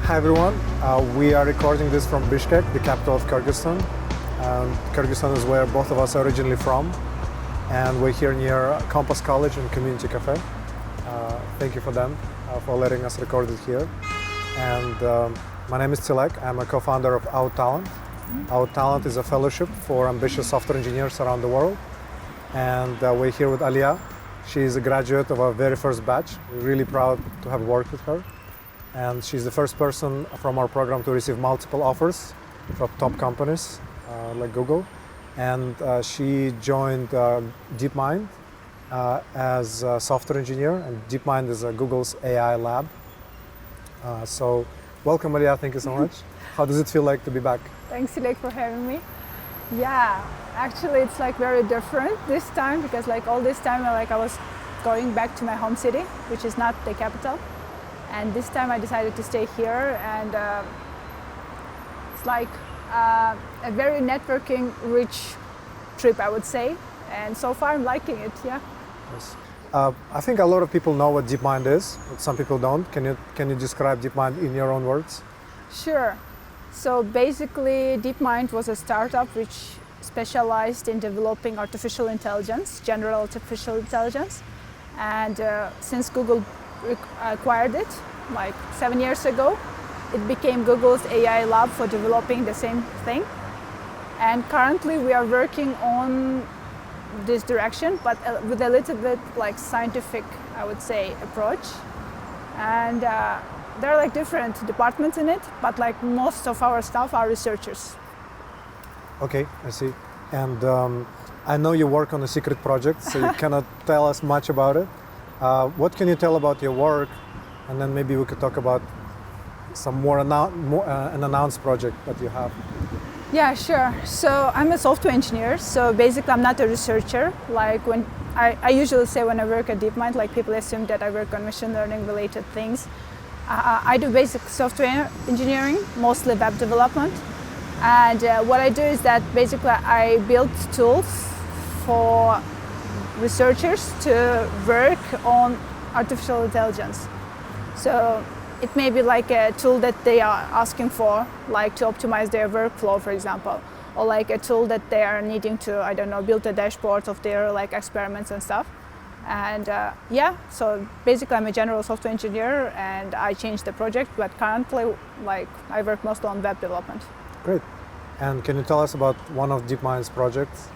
Hi everyone, we are recording this from Bishkek, the capital of Kyrgyzstan. Kyrgyzstan is where both of us are originally from, and we're here near Compass College and Community Cafe. Thank you for them for letting us record it here. And my name is Tilek. I'm a co-founder of Outtalent. Outtalent is a fellowship for ambitious software engineers around the world. And we're here with Aliya. She is a graduate of our very first batch. We're really proud to have worked with her. And she's the first person from our program to receive multiple offers from top companies like Google. And she joined DeepMind as a software engineer. And DeepMind is Google's AI lab. So welcome, Aliya. Thank you so much. How does it feel like to be back? Thanks, Tilek, for having me. Yeah, actually it's like very different this time because like all this time I was going back to my home city, which is not the capital. And this time I decided to stay here, and it's like a very networking rich trip, I would say. And so far I'm liking it, yeah. Yes. I think a lot of people know what DeepMind is, but some people don't. Can you describe DeepMind in your own words? Sure. So basically DeepMind was a startup which specialized in developing artificial intelligence, general artificial intelligence. And since Google acquired it like 7 years ago, it became Google's AI lab for developing the same thing. And currently we are working on this direction, but with a little bit like scientific, I would say, approach. And there are like different departments in it, but like most of our staff are researchers. Okay, I see. And I know you work on a secret project, so you cannot tell us much about it. What can you tell about your work? And then maybe we could talk about some more an announced project that you have. Yeah, sure. So I'm a software engineer. So basically I'm not a researcher. Like when I usually say when I work at DeepMind, like people assume that I work on machine learning related things. I do basic software engineering, mostly web development. And what I do is that basically I build tools for researchers to work on artificial intelligence. So it may be like a tool that they are asking for, like to optimize their workflow, for example, or like a tool that they are needing to, I don't know, build a dashboard of their like experiments and stuff. And yeah, so basically I'm a general software engineer and I changed the project, but currently like I work mostly on web development. Great. And can you tell us about one of DeepMind's projects?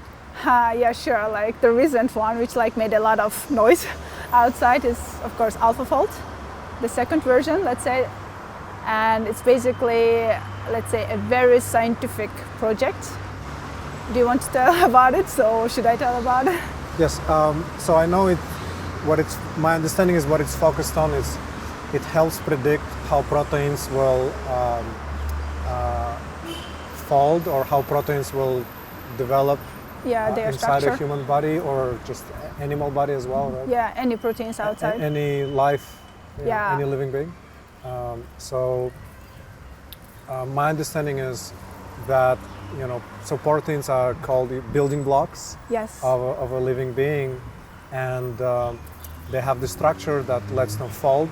Yeah, sure. Like the recent one, which like made a lot of noise outside, is of course AlphaFold, the second version, let's say. And it's basically, let's say, a very scientific project. Do you want to tell about it? So should I tell about it? Yes. So I know my understanding is what it's focused on is it helps predict how proteins will fold or how proteins will develop their inside structure. a human body or just animal body as well, right? Yeah, any proteins outside. Any life, yeah. Any living being. So my understanding is that, so proteins are called building blocks Yes. of a living being, and they have the structure that lets them fold.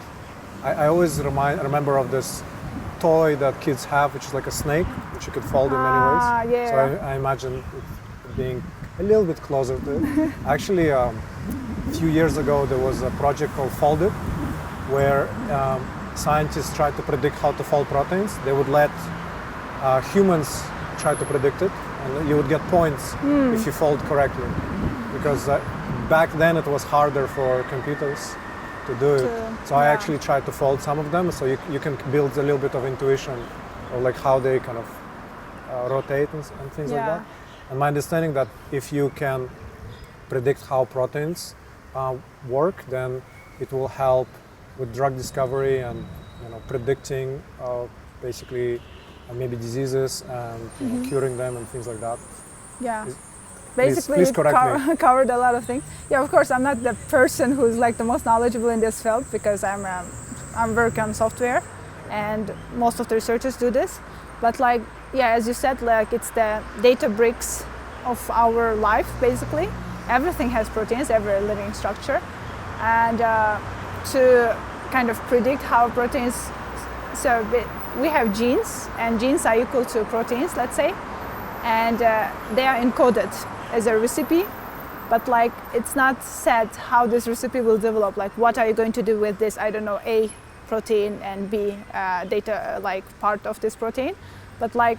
I always remember of this toy that kids have, which is like a snake, which you could fold in many ways. Yeah. So I imagine it being a little bit closer to it. Actually, a few years ago, there was a project called Folded, where scientists tried to predict how to fold proteins. They would let humans try to predict it, and you would get points if you fold correctly. Because back then it was harder for computers to do it. So I actually tried to fold some of them, so you can build a little bit of intuition of like how they kind of rotate and things like that. And my understanding that if you can predict how proteins work, then it will help with drug discovery and predicting basically maybe diseases and curing them and things like that. Yeah. Please Basically, correct covered a lot of things. Yeah, of course, I'm not the person who's like the most knowledgeable in this field because I'm working on software, and most of the researchers do this. But like, yeah, as you said, like it's the data bricks of our life. Basically, everything has proteins, every living structure, and to kind of predict how proteins. So we have genes, and genes are equal to proteins, let's say, and they are encoded as a recipe, but like it's not said how this recipe will develop. Like, what are you going to do with this? I don't know, A protein and B data, like part of this protein, but like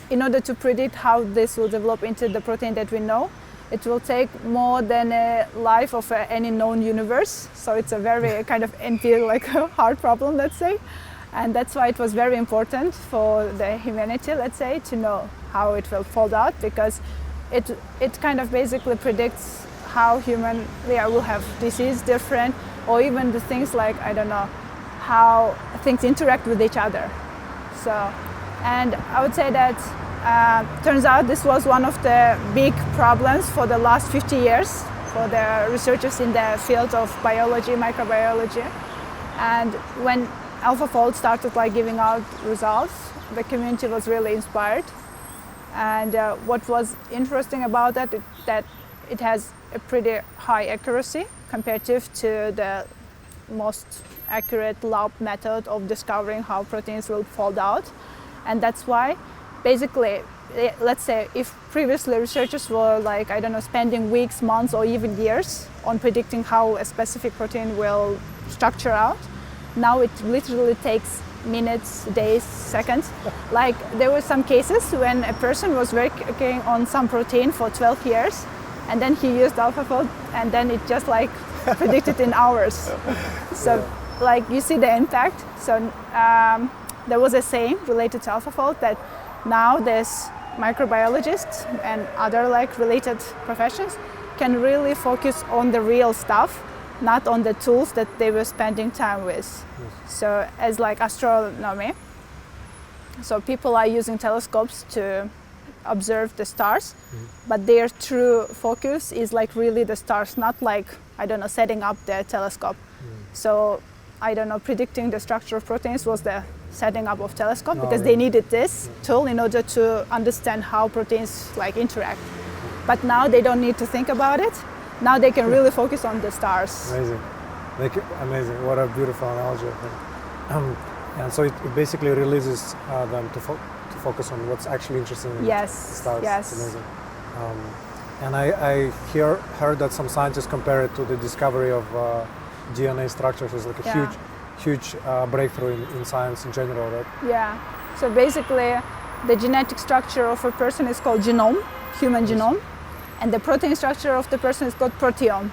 in order to predict how this will develop into the protein that we know, it will take more than a life of any known universe. So it's a very kind of NP, like a hard problem, let's say. And that's why it was very important for the humanity, let's say, to know how it will fold out, because it kind of basically predicts how human will have disease different, or even the things like, I don't know, how things interact with each other. So, and I would say that turns out this was one of the big problems for the last 50 years for the researchers in the field of biology, microbiology. And when AlphaFold started like giving out results, the community was really inspired. And what was interesting about that is that it has a pretty high accuracy comparative to the most accurate lab method of discovering how proteins will fold out. And that's why basically, let's say if previously researchers were like, I don't know, spending weeks, months, or even years on predicting how a specific protein will structure out, now it literally takes minutes, days, seconds. Like there were some cases when a person was working on some protein for 12 years, and then he used AlphaFold, and then it just like predicted in hours. So like you see the impact. So there was a saying related to AlphaFold that now there's microbiologists and other like related professions can really focus on the real stuff, not on the tools that they were spending time with. Yes. So as like astronomy, so people are using telescopes to observe the stars, but their true focus is like really the stars, not like, I don't know, setting up the telescope. So I don't know, predicting the structure of proteins was the setting up of telescope, because they needed this tool in order to understand how proteins like interact. But now they don't need to think about it. Now they can really focus on the stars. Amazing. Amazing. What a beautiful analogy, I think. And so it basically releases them to focus on what's actually interesting in the stars. Yes. It's amazing. And I heard that some scientists compare it to the discovery of DNA structures as like a huge breakthrough in science in general, right? Yeah. So basically, the genetic structure of a person is called genome, human genome, and the protein structure of the person is called proteome.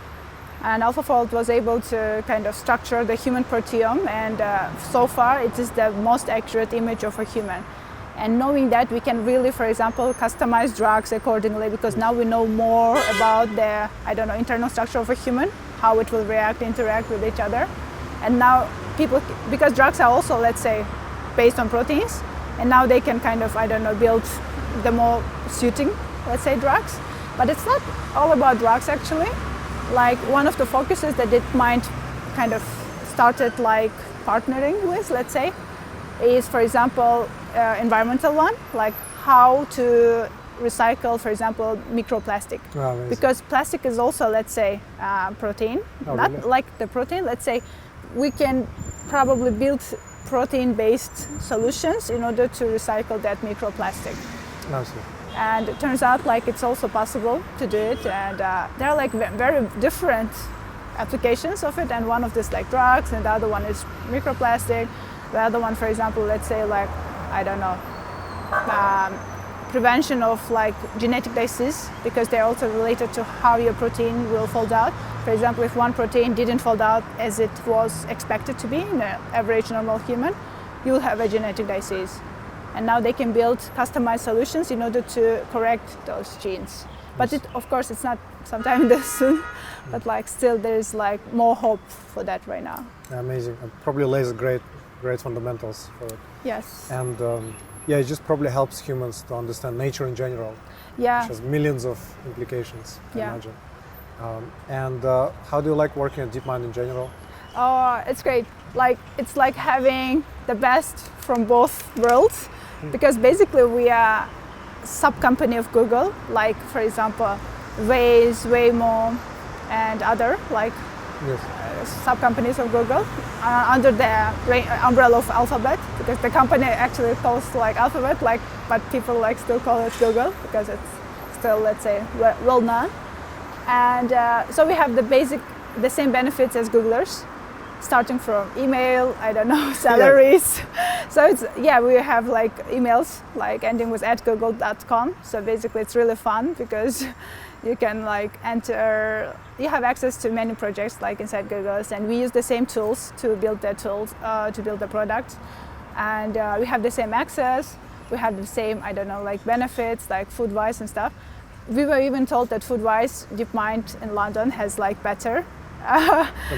And AlphaFold was able to kind of structure the human proteome, and so far it is the most accurate image of a human. And knowing that, we can really, for example, customize drugs accordingly, because now we know more about the, I don't know, internal structure of a human, how it will interact with each other. And now people, because drugs are also, let's say, based on proteins, and now they can kind of, I don't know, build the more suiting, let's say, drugs. But it's not all about drugs, actually. Like one of the focuses that DeepMind kind of started like partnering with, let's say, is, for example, environmental one, like how to recycle, for example, microplastic. Oh, because plastic is also, let's say, protein, not really? Like the protein. Let's say we can probably build protein-based solutions in order to recycle that microplastic. And it turns out like it's also possible to do it, and there are like very different applications of it, and one of this like drugs, and the other one is microplastic. The other one, for example, let's say like, I don't know, prevention of like genetic disease, because they're also related to how your protein will fold out. For example, if one protein didn't fold out as it was expected to be in an average normal human, you'll have a genetic disease. And now they can build customized solutions in order to correct those genes. But it, of course, it's not sometime this soon, but like still there's like more hope for that right now. Amazing. It probably lays great fundamentals for it. Yes. And it just probably helps humans to understand nature in general. Yeah. Which has millions of implications, I imagine. And how do you like working at DeepMind in general? Oh, it's great. Like it's like having the best from both worlds, because basically we are a sub-company of Google, like for example Waze, Waymo, and other like Yes. Sub-companies of Google under the umbrella of Alphabet, because the company actually calls like Alphabet, like, but people like still call it Google because it's still, let's say, well known. And so we have the same benefits as Googlers, starting from email, I don't know, salaries. Yeah. So it's, we have like emails like ending with @google.com. So basically it's really fun because you can like enter, you have access to many projects like inside Google's, and we use the same tools to build the product. And we have the same access, we have the same, I don't know, like benefits, like food-wise and stuff. We were even told that food-wise, DeepMind in London has like better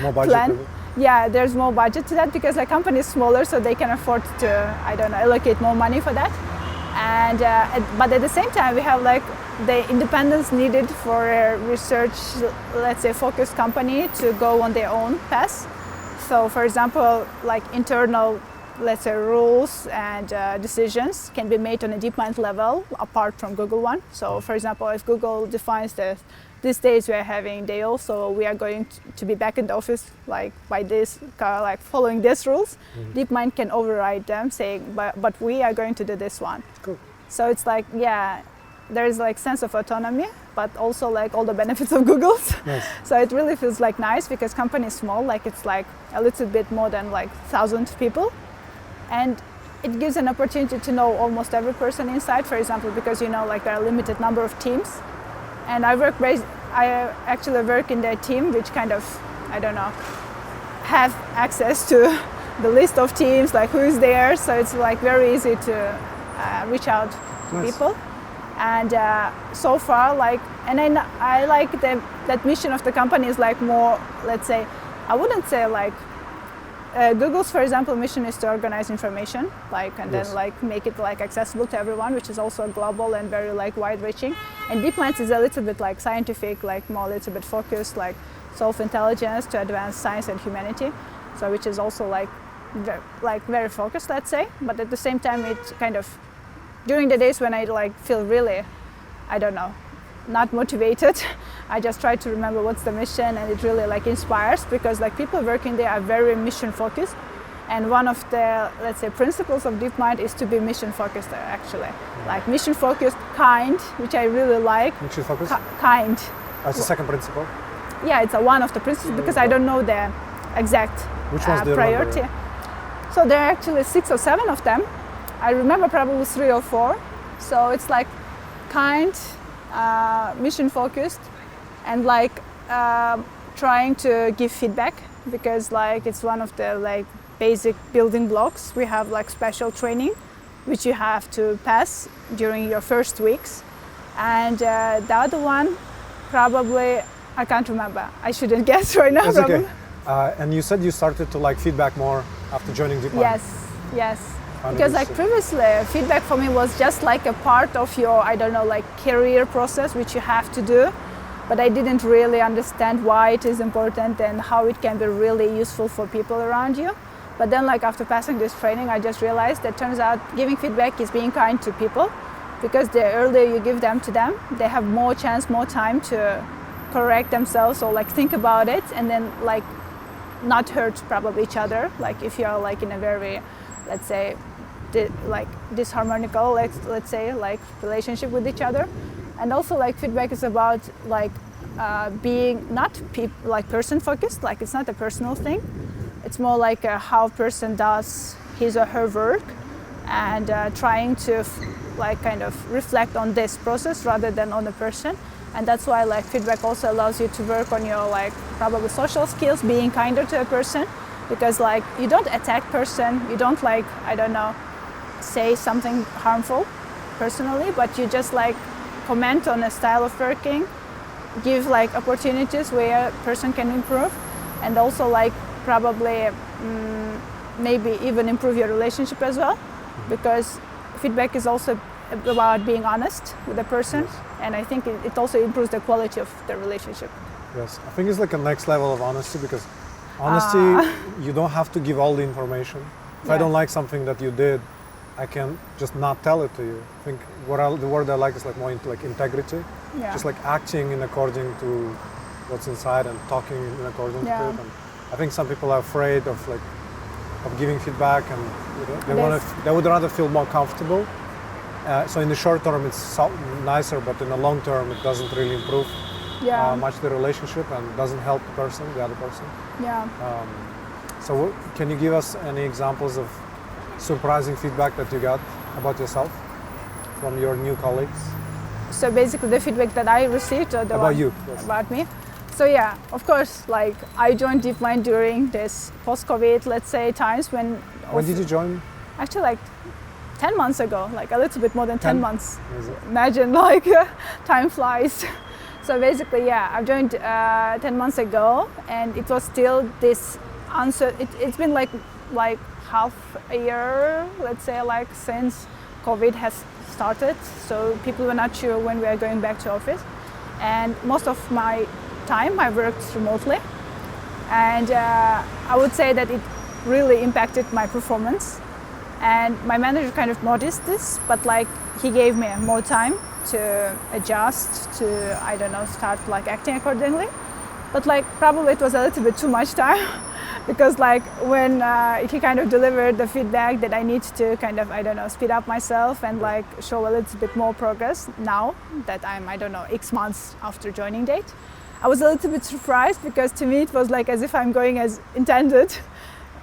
more budget plan. Yeah, there's more budget to that because the company is smaller, so they can afford to, I don't know, allocate more money for that. And but at the same time, we have like the independence needed for a research, let's say, focused company to go on their own path. So, for example, like internal, let's say, rules and decisions can be made on a DeepMind level apart from Google one. So, for example, if Google defines that these days we are having day off, so we are going to be back in the office like by this, like following these rules. Mm-hmm. DeepMind can override them, saying, but we are going to do this one. Cool. So it's like, there is like sense of autonomy, but also like all the benefits of Google's. Nice. So it really feels like nice because company is small, like it's like a little bit more than like 1,000 people. And it gives an opportunity to know almost every person inside, for example, because like there are a limited number of teams. And I actually work in the team which kind of, I don't know, have access to the list of teams, like who is there. So it's like very easy to reach out to people. And so far, like, and then I like that mission of the company is like more, let's say, I wouldn't say like, Google's, for example, mission is to organize information, like, and then like make it like accessible to everyone, which is also global and very like wide-reaching. And DeepMind is a little bit like scientific, like more a little bit focused, like solve intelligence to advance science and humanity. So which is also like very focused, let's say. But at the same time, it's kind of during the days when I like feel really, I don't know, not motivated, I just try to remember what's the mission, and it really like inspires because like people working there are very mission focused, and one of the, let's say, principles of DeepMind is to be mission focused actually. Like mission focused, kind, which I really like. Mission focused? Kind. That's the second principle? Yeah, it's one of the principles because I don't know the exact priority. So there are actually 6 or 7 of them. I remember probably 3 or 4. So it's like kind, mission focused, and like trying to give feedback because like it's one of the like basic building blocks. We have like special training which you have to pass during your first weeks, and the other one probably I can't remember. I shouldn't guess right now. That's okay. And you said you started to like feedback more after joining DeepMind. Yes. Because like previously, feedback for me was just like a part of your, I don't know, like career process, which you have to do. But I didn't really understand why it is important and how it can be really useful for people around you. But then like after passing this training, I just realized that turns out giving feedback is being kind to people, because the earlier you give them to them, they have more chance, more time to correct themselves or like think about it, and then like not hurt probably each other. Like if you're like in a very, let's say, like disharmonical, let's say, like relationship with each other. And also like feedback is about like being not like person focused, like it's not a personal thing. It's more like how a person does his or her work, and trying to like kind of reflect on this process rather than on the person. And that's why like feedback also allows you to work on your like probably social skills, being kinder to a person, because like you don't attack person, you don't like, I don't know, say something harmful personally, but you just like comment on a style of working, give like opportunities where a person can improve, and also like probably maybe even improve your relationship as well, because feedback is also about being honest with the person. Yes. And I think it also improves the quality of the relationship. Yes, I think it's like a next level of honesty, because honesty, you don't have to give all the information. If I don't like something that you did, I can just not tell it to you. I think the word I like is like more into like integrity. Yeah. Just like acting in according to what's inside and talking in accordance Yeah. with it. And I think some people are afraid of giving feedback, and they would rather feel more comfortable. So in the short term, it's nicer, but in the long term, it doesn't really improve much the relationship and doesn't help the other person. Yeah. So can you give us any examples of surprising feedback that you got about yourself from your new colleagues? So basically the feedback that I received, or the About one you, yes. about me. So yeah, of course, like I joined DeepMind during this post-COVID, let's say, times when... When did you join? Actually, like 10 months ago, like a little bit more than 10 months. Imagine. Imagine, time flies. So basically, yeah, I joined 10 months ago, and it was still this answer. It's been like half a year, let's say, like since COVID has started. So people were not sure when we are going back to office. And most of my time I worked remotely. And I would say that it really impacted my performance. And my manager kind of noticed this, but like he gave me more time to adjust, to, I don't know, start like acting accordingly. But like probably it was a little bit too much time because like when he kind of delivered the feedback that I need to kind of, I don't know, speed up myself and like show a little bit more progress now that I'm, I don't know, X months after joining date. I was a little bit surprised because to me it was like as if I'm going as intended,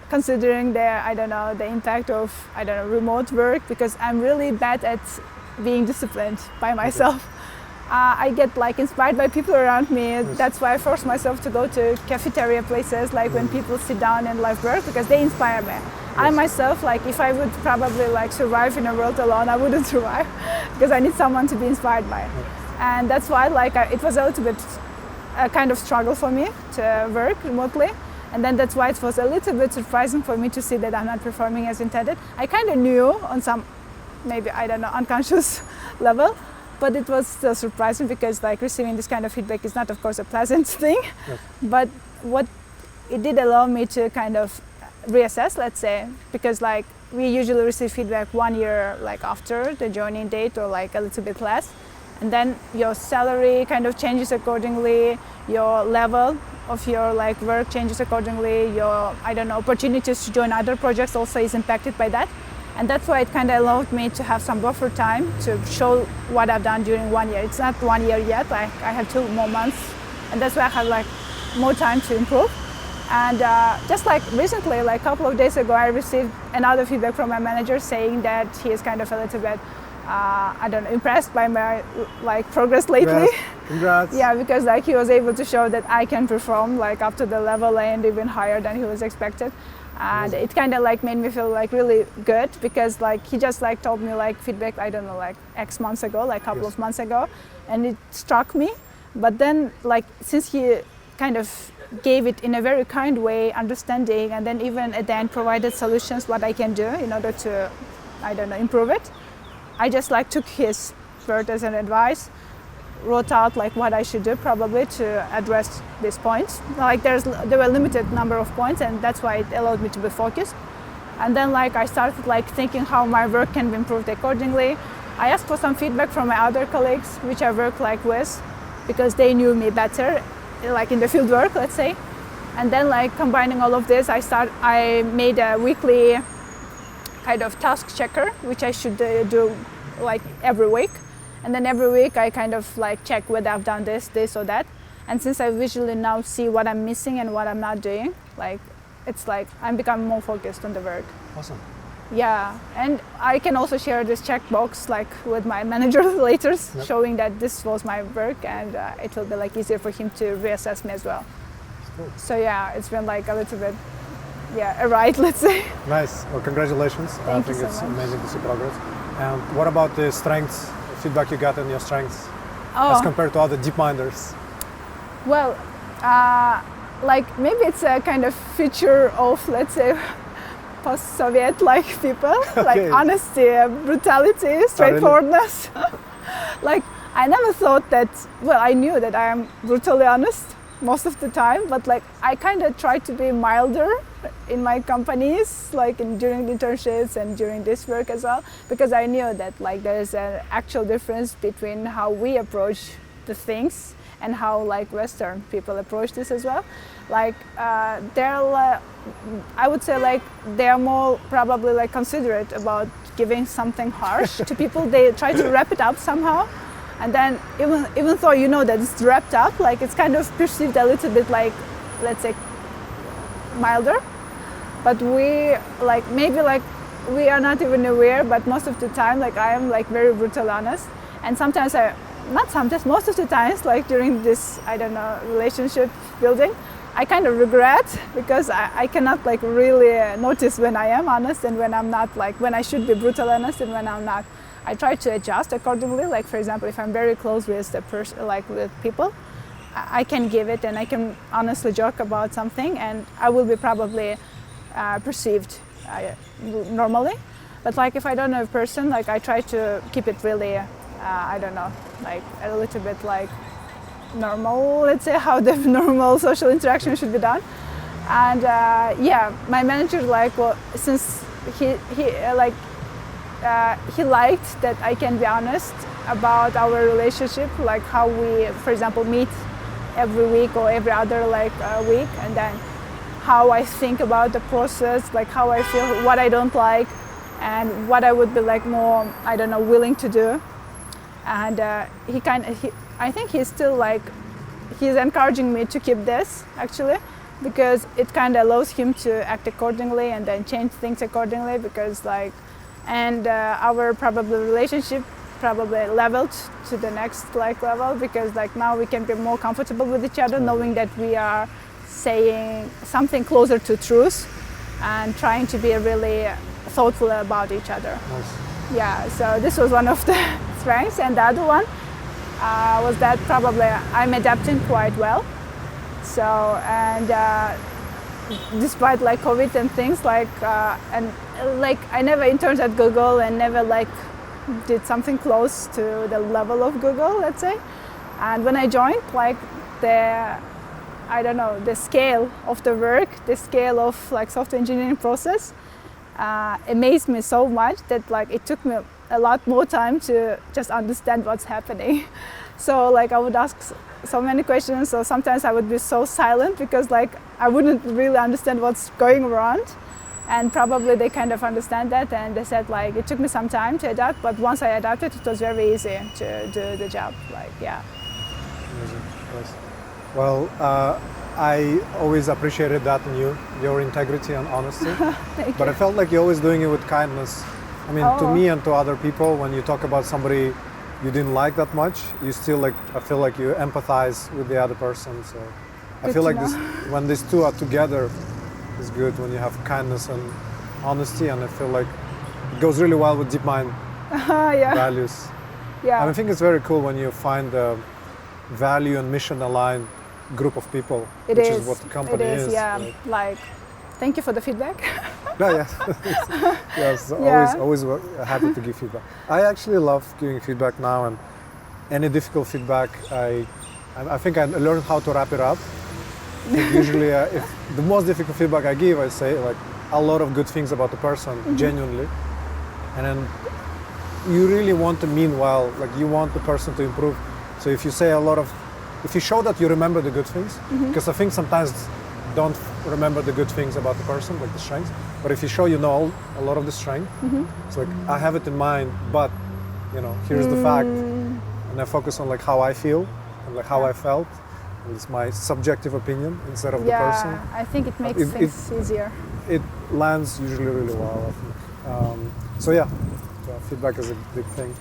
considering I don't know, the impact of, I don't know, remote work, because I'm really bad at being disciplined by myself. I get like inspired by people around me. Yes. That's why I force myself to go to cafeteria places, like when people sit down and like work, because they inspire me. Yes. I myself, like if I would probably like survive in a world alone, I wouldn't survive because I need someone to be inspired by. Yes. And that's why like it was a little bit a kind of struggle for me to work remotely. And then that's why it was a little bit surprising for me to see that I'm not performing as intended. I kind of knew on some, maybe, I don't know, unconscious level, but it was still surprising because like receiving this kind of feedback is not, of course, a pleasant thing. Yes. But what it did allow me to kind of reassess, let's say, because like we usually receive feedback 1 year like after the joining date or like a little bit less. And then your salary kind of changes accordingly, your level of your like work changes accordingly, your, I don't know, opportunities to join other projects also is impacted by that. And that's why it kind of allowed me to have some buffer time to show what I've done during 1 year. It's not 1 year yet, I have 2 more months. And that's why I have like more time to improve. And just like recently, like a couple of days ago, I received another feedback from my manager saying that he is kind of a little bit I don't know, impressed by my like progress lately. Yes. Congrats. Yeah, because like he was able to show that I can perform like up to the level and even higher than he was expected. And it kind of like made me feel like really good because like he just like told me like feedback, I don't know, like X months ago, like a couple of months ago, and it struck me. But then like since he kind of gave it in a very kind way, understanding, and then even at the end provided solutions what I can do in order to, I don't know, improve it. I just like took his word as an advice, wrote out like what I should do probably to address these points. Like there were a limited number of points, and that's why it allowed me to be focused. And then like I started like thinking how my work can be improved accordingly. I asked for some feedback from my other colleagues, which I work like with, because they knew me better, like in the field work, let's say. And then like combining all of this, I made a weekly kind of task checker, which I should do like every week. And then every week I kind of like check whether I've done this or that. And since I visually now see what I'm missing and what I'm not doing, like it's like I'm becoming more focused on the work. Awesome. Yeah, and I can also share this checkbox like with my manager later, showing that this was my work, and it will be like easier for him to reassess me as well. Cool. So yeah, it's been like a little bit, a ride, let's say. Nice. Well, congratulations. I think it's amazing to see progress. And what about the strengths, feedback you got on your strengths as compared to other DeepMinders? Well, like maybe it's a kind of feature of, let's say, post-Soviet like people, like honesty, brutality, straightforwardness. Like I never thought that, well, I knew that I am brutally honest most of the time, but like I kind of try to be milder in my companies, like during the internships and during this work as well, because I knew that like there is an actual difference between how we approach the things and how like Western people approach this as well. Like they're, I would say like they are more probably like considerate about giving something harsh to people. They try to wrap it up somehow, and then even though you know that it's wrapped up, like it's kind of perceived a little bit like, let's say, milder. But we like maybe like we are not even aware, but most of the time like I am like very brutal honest, and sometimes most of the times like during this, I don't know, relationship building, I kind of regret because I cannot like really notice when I am honest and when I'm not, like when I should be brutal honest and when I'm not. I try to adjust accordingly. Like for example, if I'm very close with the person, like with people, I can give it and I can honestly joke about something and I will be probably perceived normally. But like if I don't know a person, like I try to keep it really, I don't know, like a little bit like normal, let's say, how the normal social interaction should be done. And yeah, my manager, like, well, since he liked that I can be honest about our relationship, like how we, for example, meet every week or every other like week, and then how I think about the process, like how I feel, what I don't like, and what I would be like more, I don't know, willing to do. And I think he's still like, he's encouraging me to keep this actually, because it kind of allows him to act accordingly and then change things accordingly, because like, and our probably relationship probably leveled to the next like level, because like now we can be more comfortable with each other, knowing that we are saying something closer to truth and trying to be really thoughtful about each other. Nice. Yeah, so this was one of the strengths, and the other one was that probably I'm adapting quite well. So, and despite like COVID and things like, and like I never interned at Google and never like did something close to the level of Google, let's say. And when I joined, like I don't know, the scale of the work, the scale of like software engineering process amazed me so much that like it took me a lot more time to just understand what's happening. So like I would ask so many questions, so sometimes I would be so silent because like I wouldn't really understand what's going around, and probably they kind of understand that, and they said like it took me some time to adapt, but once I adapted it was very easy to do the job, like yeah. Amazing. Yes. Well, I always appreciated that in you, your integrity and honesty. But I felt like you're always doing it with kindness. I mean, to me and to other people, when you talk about somebody you didn't like that much, you still like, I feel like you empathize with the other person. So I feel like this, when these two are together, it's good when you have kindness and honesty, and I feel like it goes really well with DeepMind values. Yeah. And I think it's very cool when you find a value and mission aligned group of people, which is what the company is. It is, yeah. Like, thank you for the feedback. Yes, always happy to give feedback. I actually love giving feedback now, and any difficult feedback, I think I learned how to wrap it up. I think usually, if the most difficult feedback I give, I say like a lot of good things about the person, genuinely, and then you really want to mean well, like you want the person to improve. So if you say if you show that you remember the good things, because I think sometimes don't remember the good things about the person, like the strengths, but if you show you know a lot of the strength, it's like I have it in mind, but you know, here's the fact, and I focus on like how I feel and like how I felt. It's my subjective opinion instead of the person. Yeah, I think it makes things easier. It lands usually really well, I think. So yeah, feedback is a big thing.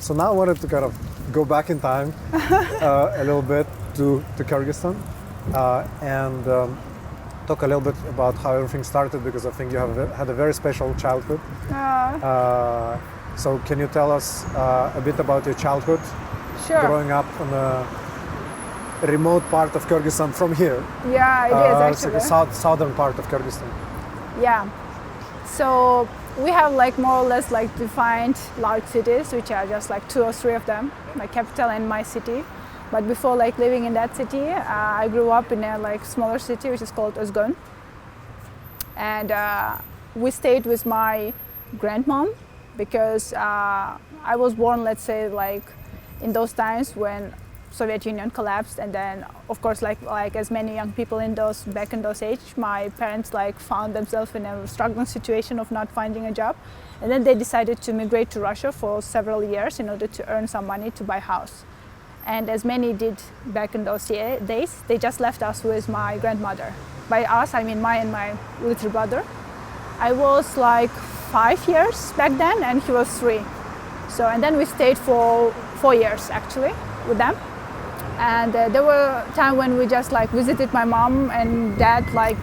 So now I wanted to kind of go back in time a little bit to Kyrgyzstan and talk a little bit about how everything started, because I think you have had a very special childhood. So can you tell us a bit about your childhood? Sure. Growing up in a remote part of Kyrgyzstan from here. Yeah, it is actually. It's like the southern part of Kyrgyzstan. Yeah. So we have like more or less like defined large cities, which are just like 2 or 3 of them, my capital and my city. But before like living in that city, I grew up in a like smaller city which is called Özgun. And we stayed with my grandmom because I was born, let's say, like in those times when Soviet Union collapsed, and then of course like as many young people back in those age, my parents like found themselves in a struggling situation of not finding a job, and then they decided to migrate to Russia for several years in order to earn some money to buy a house. And as many did back in those days, they just left us with my grandmother. By us, I mean my and my little brother. I was like 5 years back then, and he was 3. So, and then we stayed for 4 years actually with them. And there were times when we just like visited my mom and dad like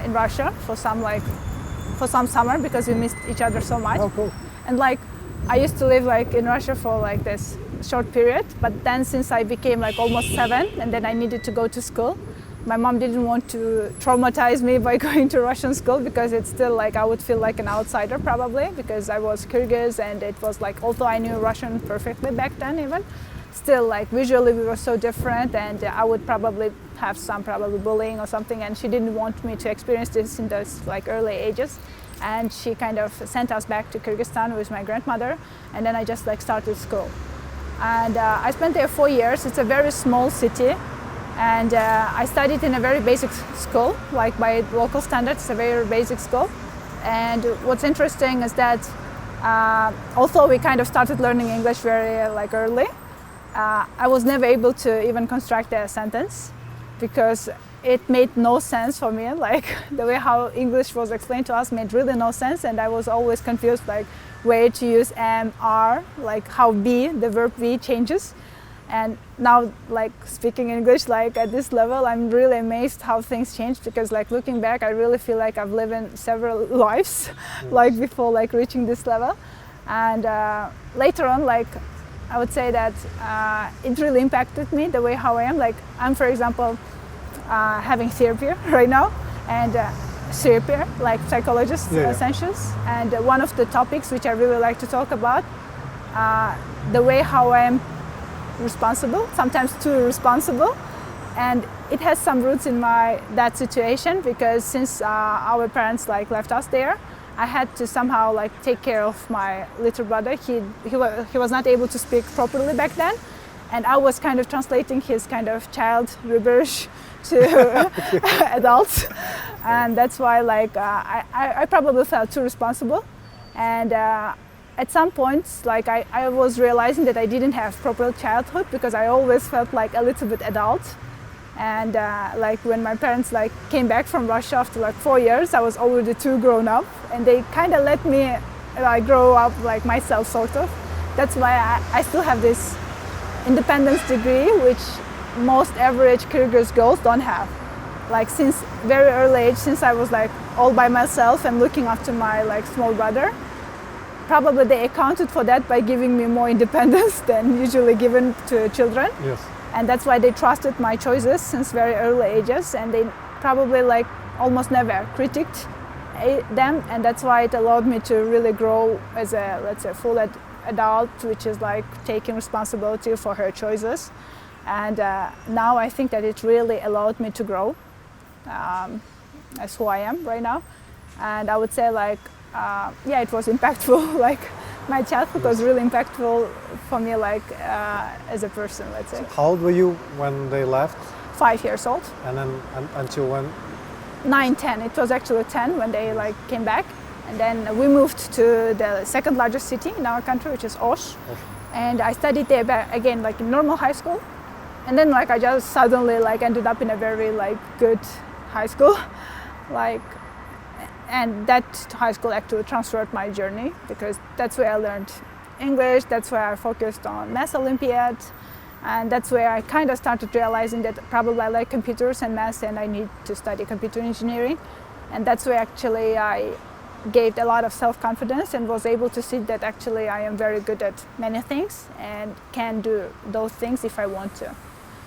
in Russia for some summer, because we missed each other so much. Oh, cool. And like I used to live like in Russia for like this short period, but then since I became like almost 7 and then I needed to go to school, my mom didn't want to traumatize me by going to Russian school, because it's still like I would feel like an outsider probably, because I was Kyrgyz, and it was like, although I knew Russian perfectly back then even, still like visually we were so different, and I would probably have some bullying or something, and she didn't want me to experience this in those like early ages. And she kind of sent us back to Kyrgyzstan with my grandmother, and then I just like started school. And I spent there 4 years. It's a very small city, and I studied in a very basic school, like by local standards, it's a very basic school. And what's interesting is that although we kind of started learning English very like early, I was never able to even construct a sentence, because it made no sense for me. Like the way how English was explained to us made really no sense, and I was always confused like where to use am, are, like how be, the verb be changes. And now like speaking English like at this level, I'm really amazed how things changed, because like looking back, I really feel like I've lived in several lives like before like reaching this level. And later on, like I would say that it really impacted me, the way how I am. Like I'm, for example, having therapy right now, and therapy, like psychologist sessions. And one of the topics which I really like to talk about, the way how I am responsible, sometimes too responsible. And it has some roots in that situation, because since our parents like left us there, I had to somehow like take care of my little brother. He was not able to speak properly back then, and I was kind of translating his kind of child gibberish to adults, and that's why like I probably felt too responsible. And at some points, like I was realizing that I didn't have proper childhood, because I always felt like a little bit adult. And like when my parents like came back from Russia after like 4 years, I was already too grown up, and they kind of let me like grow up like myself, sort of. That's why I still have this independence degree, which most average Kyrgyz girls don't have. Like since very early age, since I was like all by myself and looking after my like small brother, probably they accounted for that by giving me more independence than usually given to children. Yes. And that's why they trusted my choices since very early ages, and they probably like almost never critiqued them, and that's why it allowed me to really grow as a, let's say, full adult, which is like taking responsibility for her choices. And now I think that it really allowed me to grow as who I am right now. And I would say like, yeah, it was impactful. Like my childhood was really impactful for me, like as a person, let's say. How old were you when they left? 5 years old. And then until when? 9, 10. It was actually 10 when they like came back. And then we moved to the second largest city in our country, which is Osh. And I studied there again, like in normal high school. And then like I just suddenly like ended up in a very like good high school. Like, and that high school actually transferred my journey, because that's where I learned English, that's where I focused on math olympiads, and that's where I kind of started realizing that probably I like computers and math and I need to study computer engineering. And that's where actually I gained a lot of self-confidence and was able to see that actually I am very good at many things and can do those things if I want to.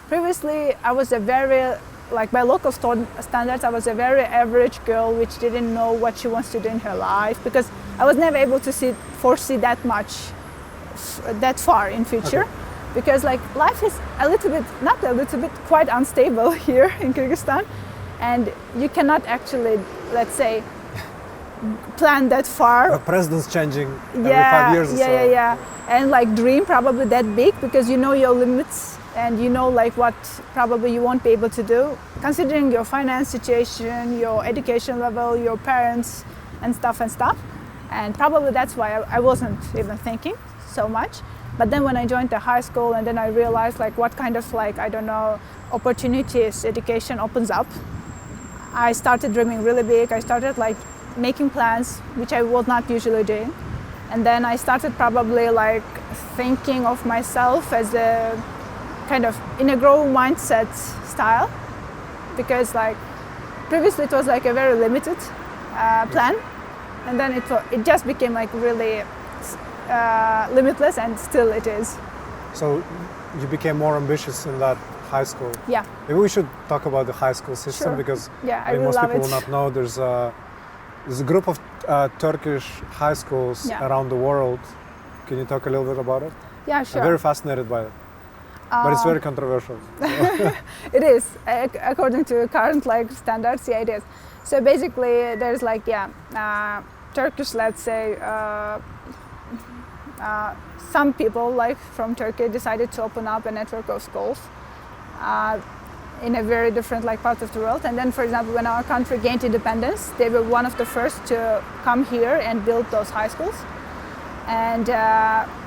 Previously, I was a very, like by local standards, I was a very average girl which didn't know what she wants to do in her life, because I was never able to foresee that much, that far in future. Okay. Because like life is a little bit, not a little bit, quite unstable here in Kyrgyzstan, and you cannot actually, let's say, plan that far. The president's changing every 5 years or so. Yeah. And like dream probably that big, because you know your limits and you know like what probably you won't be able to do, considering your finance situation, your education level, your parents and stuff. And probably that's why I wasn't even thinking so much. But then when I joined the high school, and then I realized like what kind of like, I don't know, opportunities education opens up, I started dreaming really big. I started like making plans, which I was not usually doing. And then I started probably like thinking of myself as a kind of in a growth mindset style, because like previously it was like a very limited plan, and then it just became like really limitless, and still it is. So you became more ambitious in that high school. Yeah. Maybe we should talk about the high school system, Sure. because Yeah, I really most love people it. will not know there's a group of Turkish high schools around the world. Can you talk a little bit about it? Yeah, sure. I'm very fascinated by it, but it's very controversial. It is, according to current like standards. Yeah, it is. So basically, there's like Turkish, let's say, some people like from Turkey decided to open up a network of schools in a very different like part of the world. And then, for example, when our country gained independence, they were one of the first to come here and build those high schools. And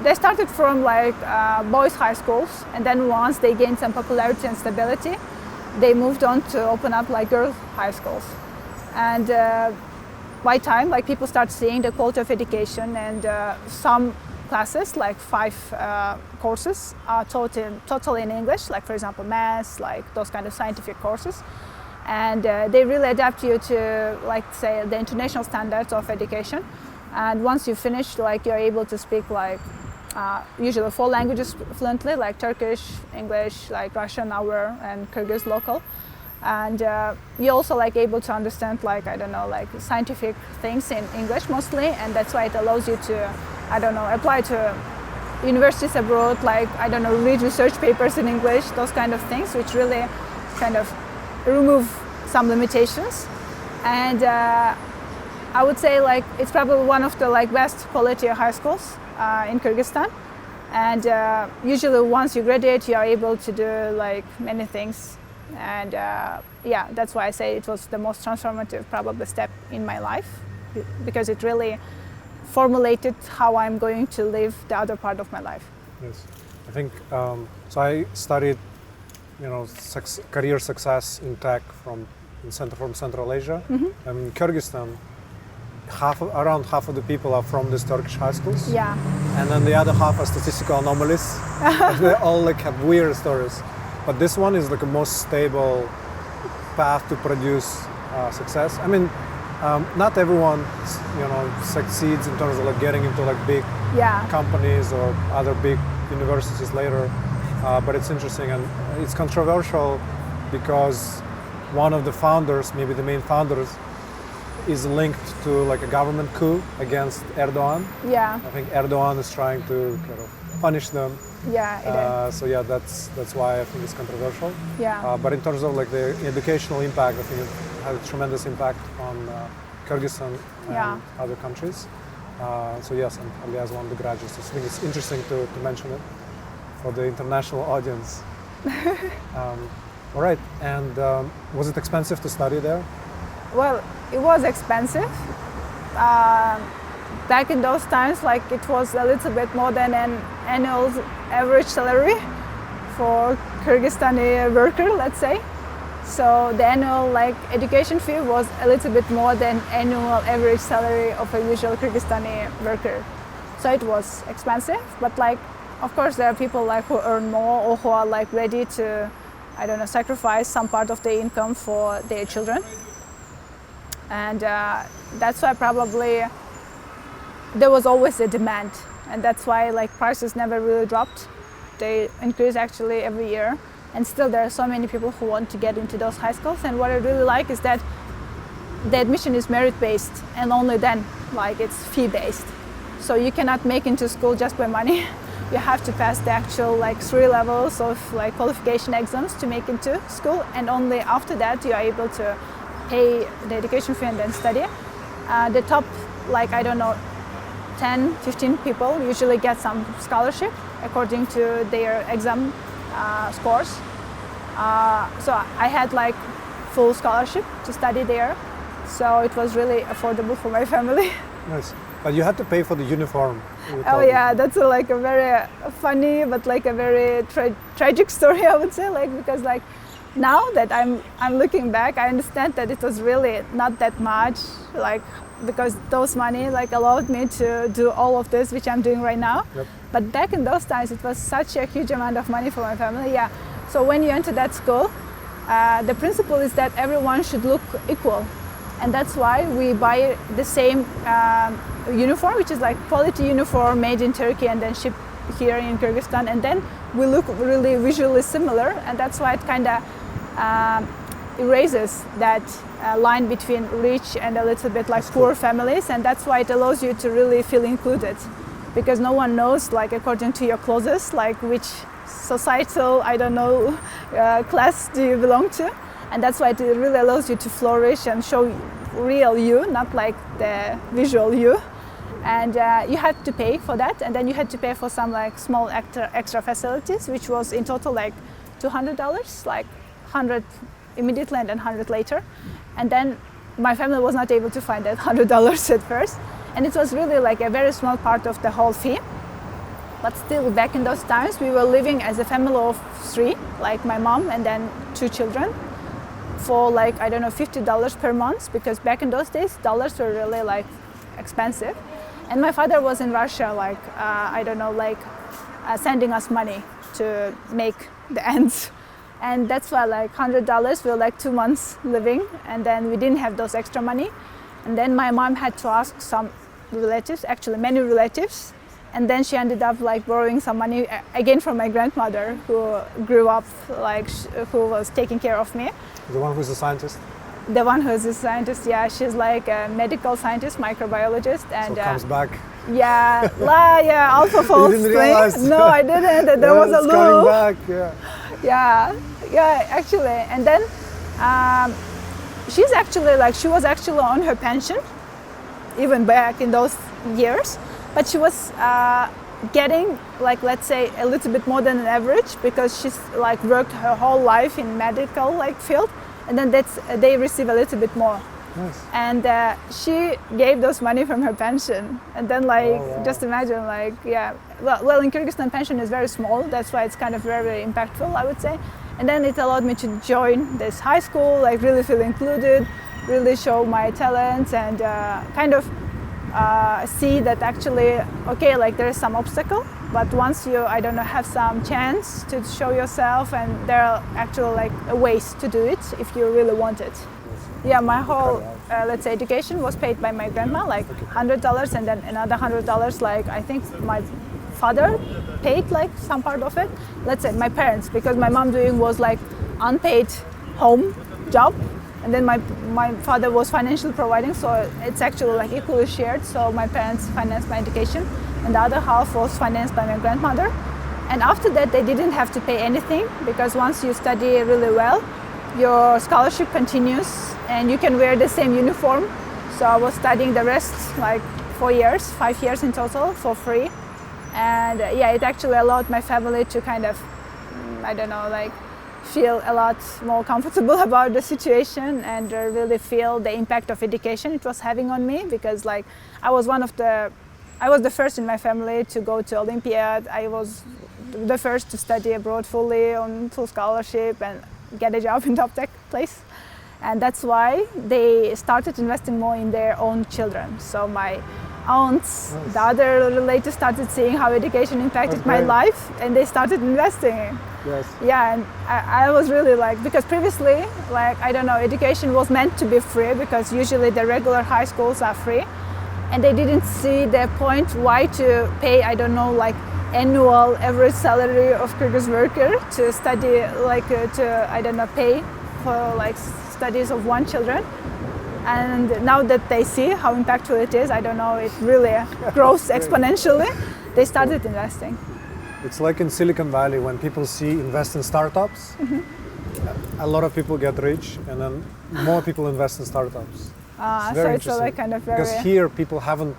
they started from like boys' high schools, and then once they gained some popularity and stability, they moved on to open up like girls' high schools. And by time, like people start seeing the quality of education, and some classes, like 5 courses, are taught totally in English, like for example maths, like those kind of scientific courses. And they really adapt you to, like, say, the international standards of education. And once you finish, like, you're able to speak like usually 4 languages fluently, like Turkish, English, like Russian, our, and Kyrgyz local. And you're also like able to understand, like, I don't know, like scientific things in English mostly, and that's why it allows you to, I don't know, apply to universities abroad, like, I don't know, read research papers in English, those kind of things, which really kind of remove some limitations. And I would say like it's probably one of the like best quality high schools in Kyrgyzstan. And usually once you graduate, you are able to do like many things. And yeah, that's why I say it was the most transformative probably step in my life, because it really formulated how I'm going to live the other part of my life. Yes, I think so. I studied, you know, career success in tech from Central Asia. Mm-hmm. In Kyrgyzstan, around half of the people are from these Turkish high schools. Yeah. And then the other half are statistical anomalies. They all like have weird stories. But this one is like a most stable path to produce success. I mean, not everyone, you know, succeeds in terms of like getting into like big companies or other big universities later. But it's interesting, and it's controversial because one of the founders, maybe the main founders, is linked to like a government coup against Erdogan. Yeah. I think Erdogan is trying to kind of punish them. Yeah, it is. So yeah, that's why I think it's controversial. Yeah. But in terms of like the educational impact, I think it had a tremendous impact on Kyrgyzstan and other countries. So yes, and Aliya is one of the graduates. So I think it's interesting to mention it for the international audience. All right, and was it expensive to study there? Well, it was expensive. Back in those times, like it was a little bit more than an annual average salary for Kyrgyzstani worker, let's say. So the annual like education fee was a little bit more than annual average salary of a usual Kyrgyzstani worker. So it was expensive, but like, of course, there are people like who earn more or who are like ready to, I don't know, sacrifice some part of their income for their children. And that's why probably there was always a demand, and that's why like prices never really dropped. They increase actually every year, and still there are so many people who want to get into those high schools. And what I really like is that the admission is merit-based, and only then like it's fee-based. So you cannot make into school just by money. You have to pass the actual like 3 levels of like qualification exams to make into school, and only after that you are able to pay the education fee and then study. The top, like, I don't know, 10, 15 people usually get some scholarship according to their exam scores. So I had like full scholarship to study there. So it was really affordable for my family. Nice. But you had to pay for the uniform. Oh yeah, that's like a very funny but like a very tragic story, I would say, like because like now that I'm looking back, I understand that it was really not that much, like because those money like allowed me to do all of this which I'm doing right now. Yep. But back in those times it was such a huge amount of money for my family. Yeah. So when you enter that school, the principle is that everyone should look equal. And that's why we buy the same uniform, which is like quality uniform made in Turkey and then shipped here in Kyrgyzstan. And then we look really visually similar. And that's why it kind of erases that line between rich and a little bit like poor families. And that's why it allows you to really feel included. Because no one knows, like according to your clothes, like which societal, I don't know, class do you belong to. And that's why it really allows you to flourish and show real you, not like the visual you. And you had to pay for that, and then you had to pay for some like small extra facilities, which was in total like $200, like 100 immediately and then 100 later. And then my family was not able to find that $100 at first, and it was really like a very small part of the whole fee. But still, back in those times, we were living as a family of 3, like my mom and then 2 children, for like, I don't know, $50 per month, because back in those days, dollars were really like expensive. And my father was in Russia, like, I don't know, like sending us money to make the ends. And that's why like $100, we were like 2 months living, and then we didn't have those extra money. And then my mom had to ask some relatives, actually many relatives, and then she ended up like borrowing some money again from my grandmother, who grew up like who was taking care of me. The one who's a scientist? The one who's a scientist, yeah. She's like a medical scientist, microbiologist, and so comes back. Yeah, yeah. AlphaFold. You didn't realize? No, I didn't. There was a it's loop. coming back. Yeah. Yeah, actually. And then she's actually like she was actually on her pension, even back in those years. But she was getting like, let's say, a little bit more than an average, because she's like worked her whole life in medical like field, and then they receive a little bit more. Nice. And she gave those money from her pension, and then like just imagine like well in Kyrgyzstan pension is very small, that's why it's kind of very impactful, I would say. And then it allowed me to join this high school, like really feel included, really show my talents, and kind of see that actually, okay, like there is some obstacle, but once you, I don't know, have some chance to show yourself, and there are actually like ways to do it if you really want it. Yeah, my whole, let's say, education was paid by my grandma, like $100, and then another $100, like I think my father paid like some part of it. Let's say my parents, because my mom doing was like unpaid home job. And then my father was financially providing, so it's actually like equally shared. So my parents financed my education, and the other half was financed by my grandmother. And after that, they didn't have to pay anything, because once you study really well, your scholarship continues, and you can wear the same uniform. So I was studying the rest, like 4 years, 5 years in total, for free. And it actually allowed my family to kind of, I don't know, like feel a lot more comfortable about the situation, and really feel the impact of education it was having on me, because like I was the first in my family to go to Olympiad. I was the first to study abroad fully on full scholarship and get a job in top tech place. And that's why they started investing more in their own children. So my aunts, nice. The other relatives started seeing how education impacted my life, and they started investing. Yes. Yeah, and I was really like, because previously, like, I don't know, education was meant to be free, because usually the regular high schools are free, and they didn't see the point why to pay, I don't know, like annual average salary of Kyrgyz worker to study, like to, I don't know, pay for like studies of one children. And now that they see how impactful it is, I don't know, it really grows exponentially, they started investing. It's like in Silicon Valley, when people invest in startups, a lot of people get rich, and then more people invest in startups. So it's like kind of very... Because here people haven't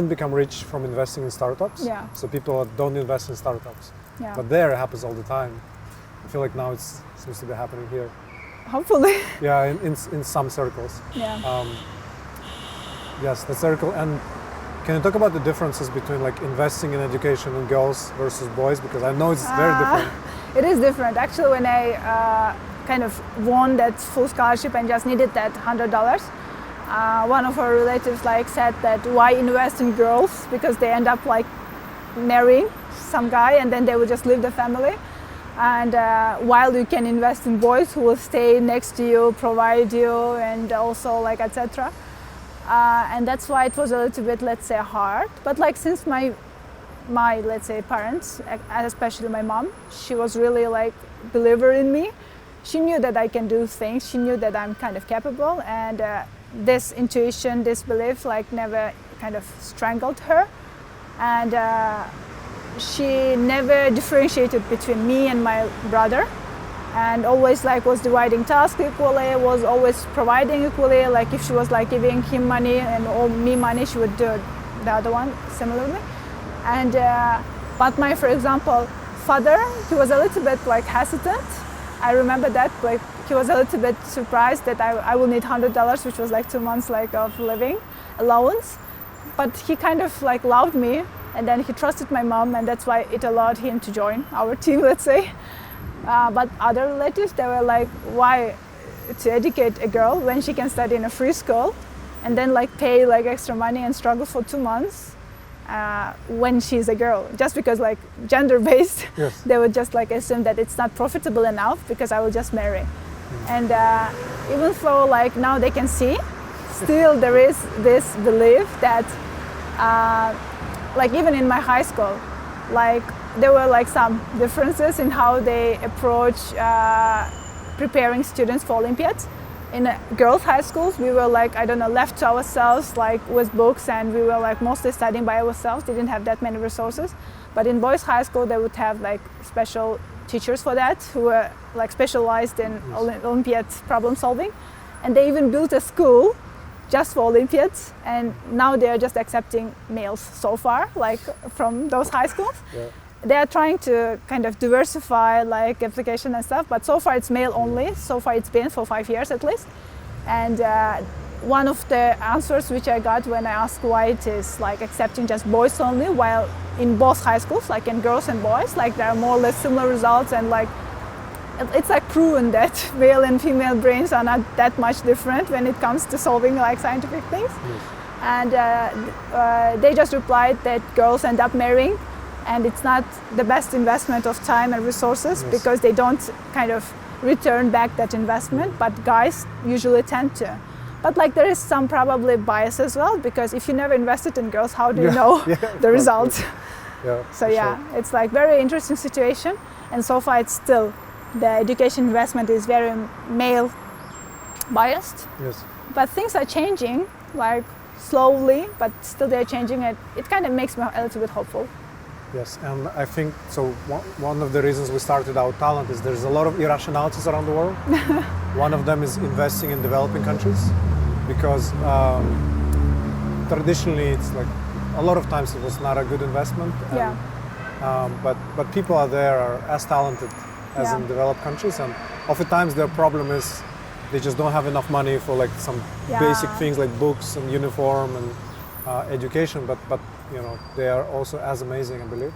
become rich from investing in startups. Yeah. So people don't invest in startups. Yeah. But there it happens all the time. I feel like now it seems to be happening here. Hopefully. Yeah, in some circles. Yeah. Yes, the circle. And can you talk about the differences between like investing in education in girls versus boys? Because I know it's very different. It is different. Actually, when I kind of won that full scholarship and just needed that $100, one of our relatives like said that why invest in girls, because they end up like marrying some guy and then they will just leave the family. And while you can invest in boys who will stay next to you, provide you, and also like etc. And that's why it was a little bit, let's say, hard. But like since my let's say parents, especially my mom, she was really like believer in me. She knew that I can do things. She knew that I'm kind of capable, and this intuition, this belief, like never kind of strangled her. And she never differentiated between me and my brother, and always like was dividing tasks equally, was always providing equally. Like if she was like giving him money and or me money, she would do the other one similarly. And but my, for example, father, he was a little bit like hesitant. I remember that, like he was a little bit surprised that I will need $100, which was like 2 months like of living allowance. But he kind of like loved me, and then he trusted my mom, and that's why it allowed him to join our team, let's say. But other relatives, they were like, why to educate a girl when she can study in a free school and then like pay like extra money and struggle for 2 months when she's a girl, just because like gender-based. Yes. They would just like assume that it's not profitable enough because I will just marry. And even though like now they can see, still there is this belief that like even in my high school, like there were like some differences in how they approach preparing students for olympiads. In girls' high schools, we were like, I don't know, left to ourselves, like with books, and we were like mostly studying by ourselves. They didn't have that many resources. But in boys' high school, they would have like special teachers for that who were like specialized in Olympiad problem solving. And they even built a school just for Olympiads, and now they are just accepting males so far, like from those high schools. Yeah. They are trying to kind of diversify like application and stuff, but so far it's male only. So far it's been for 5 years at least. And one of the answers which I got when I asked why it is like accepting just boys only, while in both high schools, like in girls and boys, like there are more or less similar results, and like it's like proven that male and female brains are not that much different when it comes to solving like scientific things. Yes. And they just replied that girls end up marrying, and it's not the best investment of time and resources. Yes. Because they don't kind of return back that investment, but guys usually tend to. But like there is some probably bias as well, because if you never invested in girls, how do you know the results? Yeah, so yeah, sure. It's like very interesting situation, and so far it's still the education investment is very male biased. Yes. But things are changing, like slowly, but still they're changing. It kind of makes me a little bit hopeful. Yes, and I think so. One of the reasons we started Outtalent is there's a lot of irrationalities around the world. One of them is investing in developing countries, because traditionally it's like a lot of times it was not a good investment. And, yeah. But people out there are as talented as in developed countries, and oftentimes their problem is they just don't have enough money for like some basic things like books and uniform and education, but you know they are also as amazing, I believe.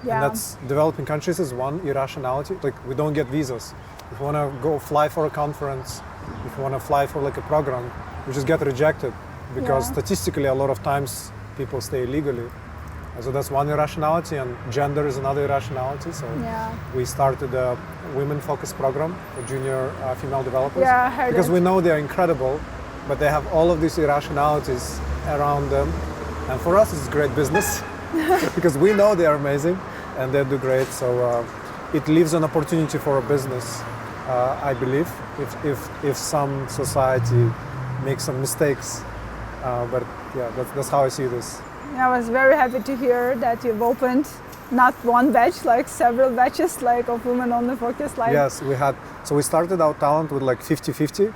Yeah. And that's developing countries is one irrationality. Like we don't get visas. If you want to go fly for a conference, if you want to fly for like a program, you just get rejected because statistically a lot of times people stay illegally. So that's one irrationality, and gender is another irrationality. So we started a women-focused program for junior female developers. Yeah, I heard because it. we know they're incredible, but they have all of these irrationalities around them. And for us, it's great business because we know they are amazing and they do great. So it leaves an opportunity for a business, I believe, if some society makes some mistakes. But yeah, that's how I see this. I was very happy to hear that you've opened not one batch, like several batches, like of women-only focus. Like yes, we had. So we started Outtalent with like 50-50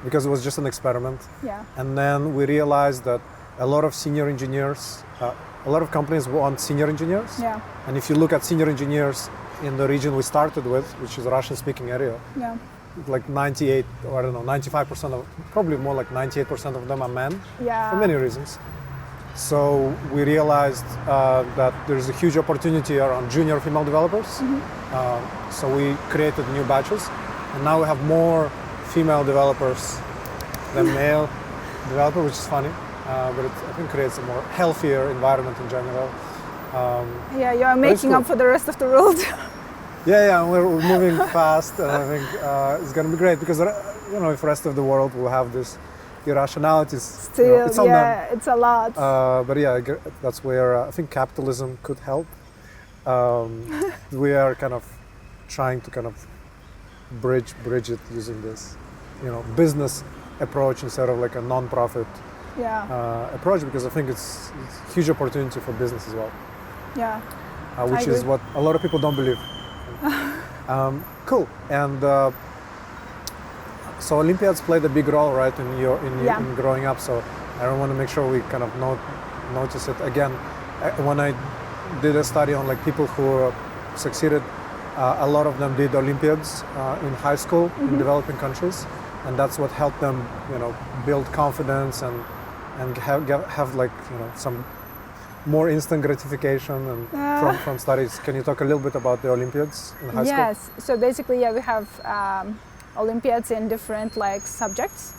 because it was just an experiment. Yeah. And then we realized that a lot of senior engineers a lot of companies want senior engineers. Yeah. And if you look at senior engineers in the region we started with, which is a Russian-speaking area, Yeah. like 98, or I don't know, 95% of, probably more like 98% of them are men, Yeah. for many reasons. So we realized that there's a huge opportunity around junior female developers. So we created new batches, and now we have more female developers than male developers, which is funny, but it, I think, creates a more healthier environment in general. Yeah, you are making cool. up for the rest of the world. Yeah, we're moving fast, and I think it's going to be great because, you know, if the rest of the world will have this irrationalities, Still, you know, it's on them. it's a lot. But yeah, that's where I think capitalism could help. We are kind of trying to kind of bridge it using this, you know, business approach instead of like a non-profit approach, because I think it's a huge opportunity for business as well. Yeah. Which is what a lot of people don't believe. Cool. And so Olympiads played a big role, right, in growing up. So I want to make sure we kind of notice it again. When I did a study on like people who succeeded, a lot of them did Olympiads in high school in developing countries, and that's what helped them, you know, build confidence and have like, you know, some more instant gratification and from studies. Can you talk a little bit about the Olympiads in high school? Yes. So basically, we have Olympiads in different like subjects,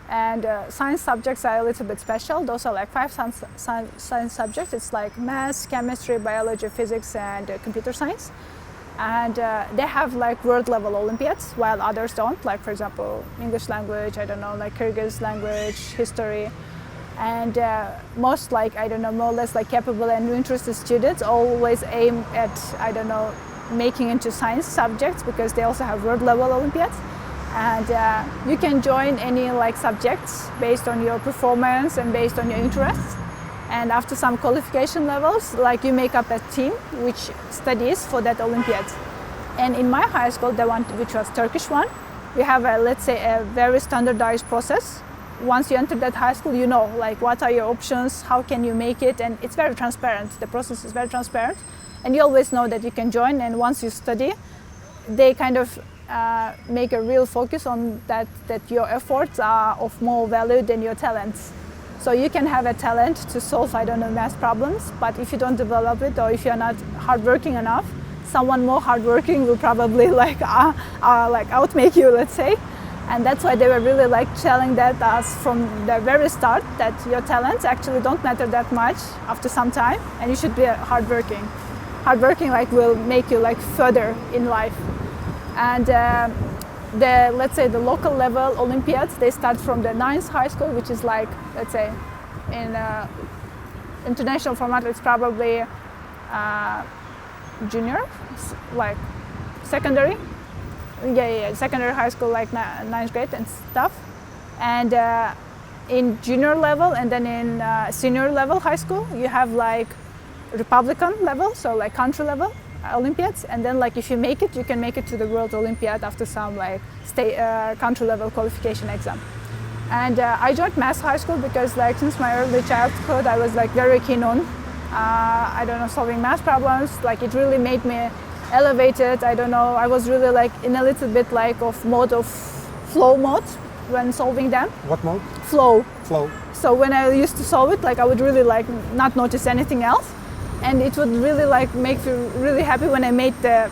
and science subjects are a little bit special. Those are like 5 science subjects. It's like math, chemistry, biology, physics, and computer science. And they have like world level Olympiads, while others don't. Like, for example, English language, I don't know, like Kyrgyz language, history. And most, like, I don't know, more or less like capable and interested students always aim at, I don't know, making into science subjects, because they also have world level Olympiads. And you can join any like subjects based on your performance and based on your interests. And after some qualification levels, like, you make up a team which studies for that Olympiad. And in my high school, the one which was Turkish one, we have a, let's say, a very standardized process. Once you enter that high school, you know, like, what are your options, how can you make it, and it's very transparent. The process is very transparent, and you always know that you can join. And once you study, they kind of make a real focus on that your efforts are of more value than your talents. So you can have a talent to solve, I don't know, math problems, but if you don't develop it, or if you're not hardworking enough, someone more hardworking will probably like outmake you, let's say. And that's why they were really like telling that us from the very start, that your talents actually don't matter that much after some time, and you should be hardworking. Hardworking like will make you like further in life. And let's say the local level Olympiads, they start from the 9th high school, which is like, let's say, in international format, it's probably junior, like secondary. Yeah, secondary high school, like 9th grade and stuff. And in junior level, and then in senior level high school, you have like Republican level, so like country level Olympiads. And then like if you make it, you can make it to the World Olympiad after some like state country level qualification exam. And I joined math high school because like since my early childhood, I was like very keen on, I don't know, solving math problems. Like it really made me elevated. I don't know, I was really like in a little bit like of flow mode when solving them. What mode? Flow. So when I used to solve it, like I would really like not notice anything else, and it would really like make me really happy when I made the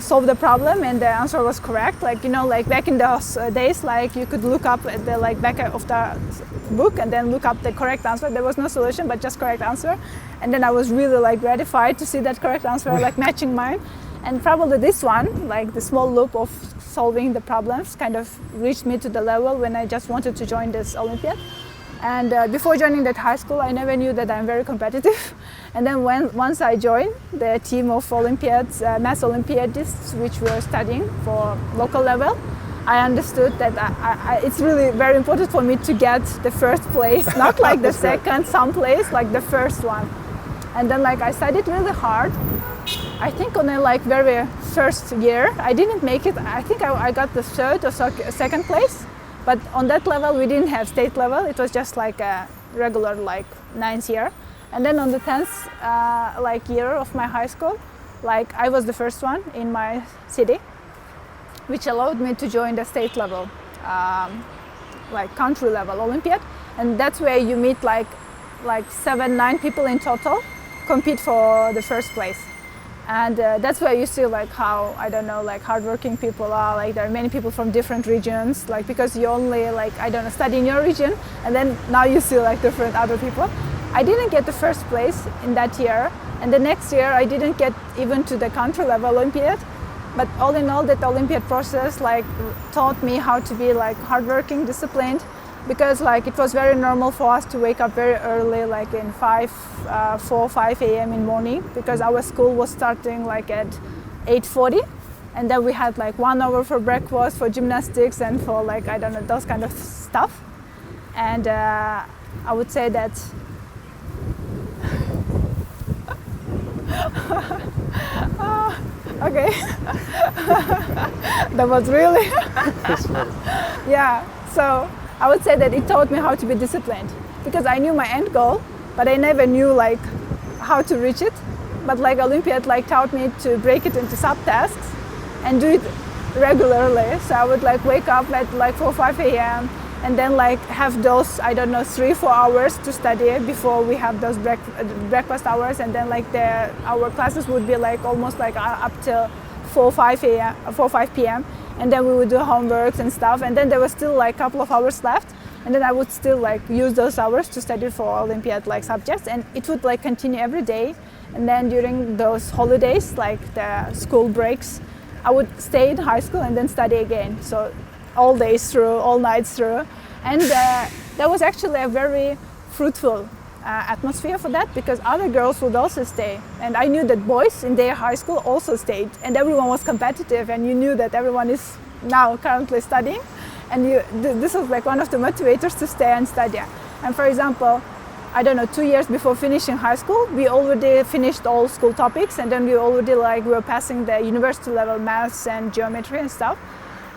solve the problem and the answer was correct. Like, you know, like back in those days, like you could look up at the like back of the book and then look up the correct answer. There was no solution but just correct answer, and then I was really like gratified to see that correct answer like matching mine. And probably this one, like the small loop of solving the problems, kind of reached me to the level when I just wanted to join this Olympiad. And before joining that high school, I never knew that I'm very competitive. And then once I joined the team of Olympiads, math Olympiadists, which were studying for local level, I understood that it's really very important for me to get the first place, not like the second, some place, like the first one. And then like I studied really hard. I think on the like very first year, I didn't make it. I think I got the 3rd or 2nd place. But on that level, we didn't have state level. It was just like a regular like 9th year. And then on the 10th year of my high school, like I was the first one in my city, which allowed me to join the state level, like country level Olympiad. And that's where you meet like 7-9 people in total compete for the first place. And that's where you see like how, I don't know, like hardworking people are. Like there are many people from different regions, like because you only like, I don't know, study in your region, and then now you see like different other people. I didn't get the first place in that year, and the next year I didn't get even to the country level Olympiad. But all in all, that Olympiad process like taught me how to be like hardworking, disciplined, because like it was very normal for us to wake up very early, like in 4-5 a.m. in morning, because our school was starting like at 8:40, and then we had like 1 hour for breakfast, for gymnastics, and for like, I don't know, those kind of stuff. And I would say that okay. That was really yeah. So I would say that it taught me how to be disciplined, because I knew my end goal, but I never knew like how to reach it. But like Olympiad like taught me to break it into sub-tasks and do it regularly. So I would like wake up at like 4-5 a.m. and then like have those, I don't know, 3-4 hours to study before we have those breakfast hours, and then like our classes would be like almost like up till 4-5 p.m. and then we would do homeworks and stuff, and then there was still like a couple of hours left, and then I would still like use those hours to study for Olympiad like subjects, and it would like continue every day. And then during those holidays, like the school breaks, I would stay in high school and then study again. So all days through, all nights through. And that was actually a very fruitful atmosphere for that, because other girls would also stay. And I knew that boys in their high school also stayed, and everyone was competitive, and you knew that everyone is now currently studying. And this was like one of the motivators to stay and study. And for example, I don't know, 2 years before finishing high school, we already finished all school topics, and then we were passing the university level maths and geometry and stuff.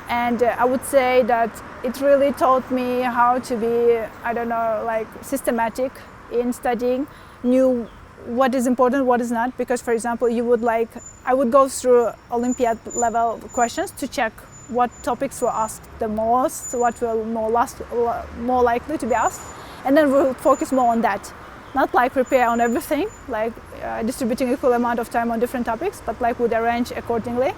And I would say that it really taught me how to be, I don't know, like systematic in studying, knew what is important, what is not. Because for example, I would go through Olympiad level questions to check what topics were asked the most, what were more likely to be asked. And then we'll focus more on that. Not like prepare on everything, like distributing equal amount of time on different topics, but like would arrange accordingly.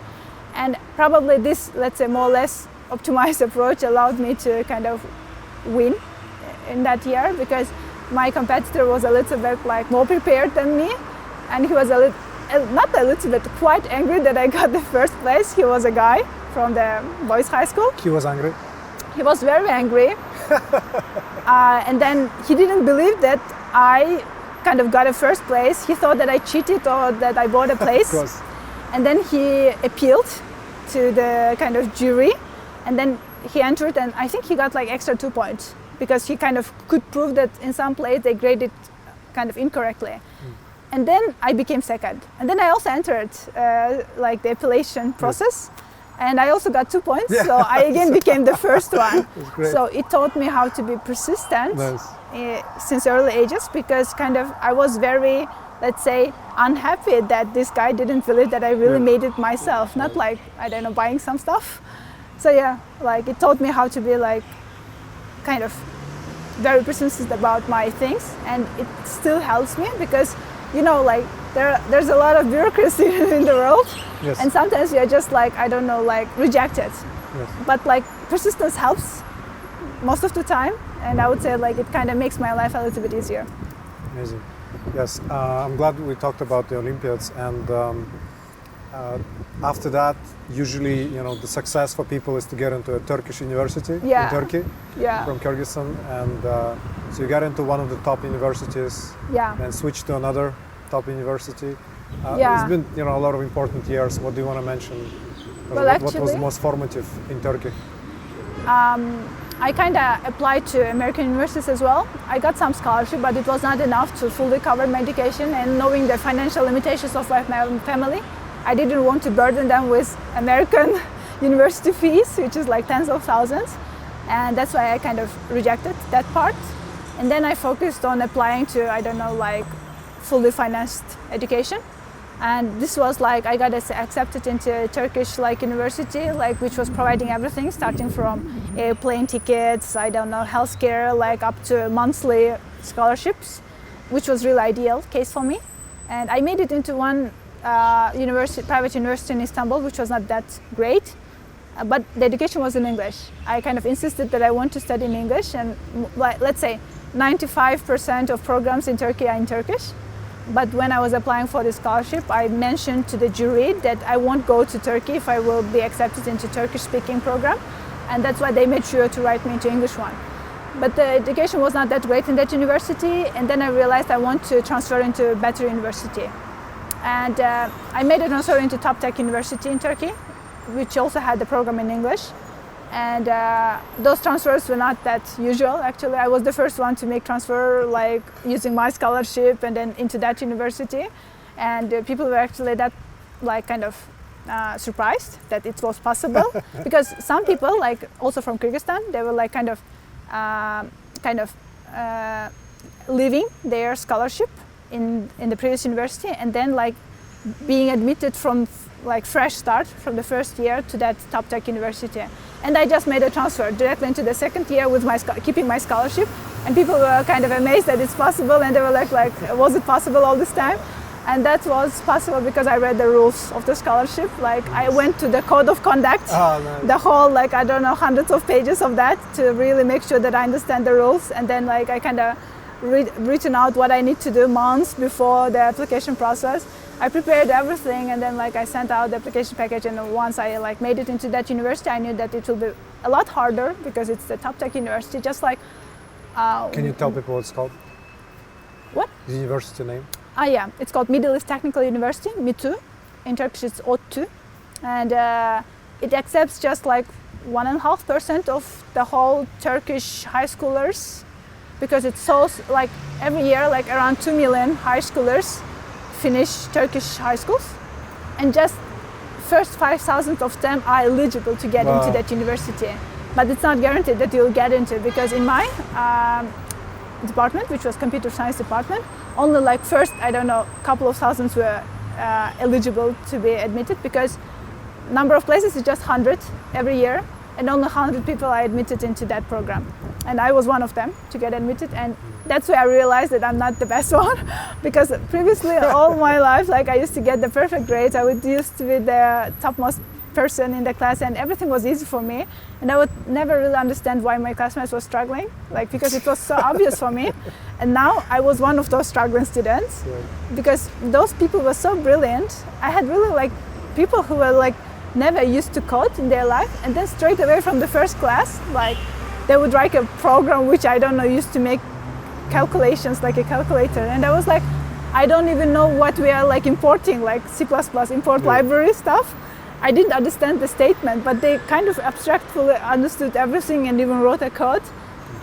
And probably this, let's say, more or less optimized approach allowed me to kind of win in that year, because my competitor was a little bit like more prepared than me, and he was quite angry that I got the first place. He was a guy from the boys' high school. He was angry? He was very angry. And then he didn't believe that I kind of got a first place. He thought that I cheated or that I bought a place. Of course. And then he appealed to the kind of jury, and then he entered, and I think he got like extra 2 points, because he kind of could prove that in some place they graded kind of incorrectly. And then I became second. And then I also entered like the appellation process, and I also got 2 points. Yeah. So I again became the first one. So it taught me how to be persistent. Nice. Since early ages, because kind of I was very, let's say, unhappy that this guy didn't believe that I really made it myself, not like, I don't know, buying some stuff. So yeah, like it taught me how to be like kind of very persistent about my things, and it still helps me because, you know, like there's a lot of bureaucracy in the world. Yes. And sometimes you're just like, I don't know, like rejected. Yes. But like persistence helps most of the time, and I would say like it kind of makes my life a little bit easier. Amazing. Yes, I'm glad we talked about the Olympiads, and after that, usually, you know, the success for people is to get into a Turkish university in Turkey, from Kyrgyzstan, and so you got into one of the top universities, and switched to another top university. It's been, you know, a lot of important years. What do you want to mention? What was the most formative in Turkey? I kind of applied to American universities as well. I got some scholarship, but it was not enough to fully cover my education, and knowing the financial limitations of my family, I didn't want to burden them with American university fees, which is like tens of thousands, and that's why I kind of rejected that part. And then I focused on applying to, I don't know, like fully financed education. And this was like, I got accepted into a Turkish like university, like which was providing everything, starting from airplane tickets, I don't know, healthcare, like up to monthly scholarships, which was really ideal case for me. And I made it into one private university in Istanbul, which was not that great, but the education was in English. I kind of insisted that I want to study in English, and like, let's say 95% of programs in Turkey are in Turkish. But when I was applying for the scholarship, I mentioned to the jury that I won't go to Turkey if I will be accepted into Turkish-speaking program, and that's why they made sure to write me into English one. But the education was not that great in that university, and then I realized I want to transfer into a better university. And I made a transfer into Top Tech University in Turkey, which also had the program in English. And those transfers were not that usual. Actually, I was the first one to make transfer, like using my scholarship and then into that university. And people were actually that, like, kind of surprised that it was possible, because some people, like also from Kyrgyzstan, they were like kind of leaving their scholarship in the previous university and then like being admitted from like fresh start from the first year to that Top Tech University. And I just made a transfer directly into the second year with my keeping my scholarship, and people were kind of amazed that it's possible, and they were like was it possible all this time? And that was possible because I read the rules of the scholarship. Like I went to the code of conduct, the whole, like, I don't know, hundreds of pages of that to really make sure that I understand the rules. And then like I kind of written out what I need to do months before the application process. I prepared everything, and then like I sent out the application package, and once I like made it into that university, I knew that it will be a lot harder because it's the Top Tech University, just like... Can you tell people what it's called? What? The university name? Yeah, it's called Middle East Technical University, MITU. In Turkish it's ODTÜ. And it accepts just like 1.5% of the whole Turkish high schoolers, because it's so, like every year like around 2 million high schoolers finish Turkish high schools, and just first 5,000 of them are eligible to get into that university. But it's not guaranteed that you'll get into, because in my department, which was computer science department, only like first, I don't know, couple of thousands were eligible to be admitted, because number of places is just 100 every year, and only 100 people are admitted into that program. And I was one of them to get admitted, and that's where I realized that I'm not the best one, because previously all my life, like I used to get the perfect grades. I used to be the topmost person in the class, and everything was easy for me. And I would never really understand why my classmates were struggling, like because it was so obvious for me. And now I was one of those struggling students, because those people were so brilliant. I had really like people who were like never used to code in their life, and then straight away from the first class, like they would write a program which I don't know used to make calculations like a calculator, and I was like, I don't even know what we are like importing, like C++ import library stuff. I didn't understand the statement, but they kind of abstractly understood everything and even wrote a code.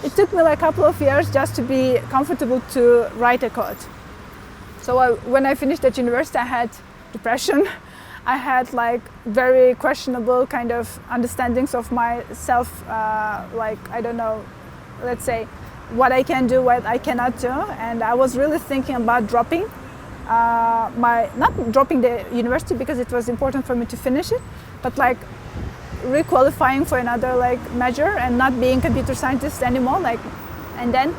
It took me like a couple of years just to be comfortable to write a code. So when I finished at university, I had depression. I had like very questionable kind of understandings of myself, like, I don't know, let's say what I can do, what I cannot do. And I was really thinking about dropping not dropping the university because it was important for me to finish it, but like requalifying for another like major and not being computer scientist anymore. Like, and then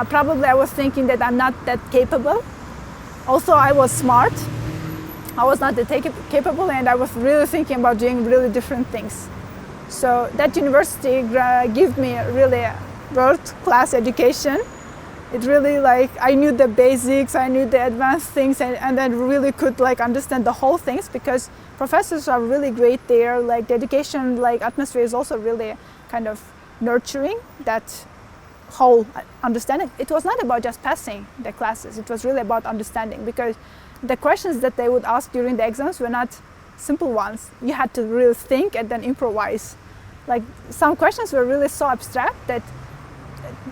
probably I was thinking that I'm not that capable. Also, I was smart. I was not that capable, and I was really thinking about doing really different things. So that university gave me really world-class education. It really like, I knew the basics, I knew the advanced things, and then really could like understand the whole things, because professors are really great there. Like the education like atmosphere is also really kind of nurturing that whole understanding. It was not about just passing the classes, it was really about understanding, because the questions that they would ask during the exams were not simple ones. You had to really think and then improvise. Like some questions were really so abstract that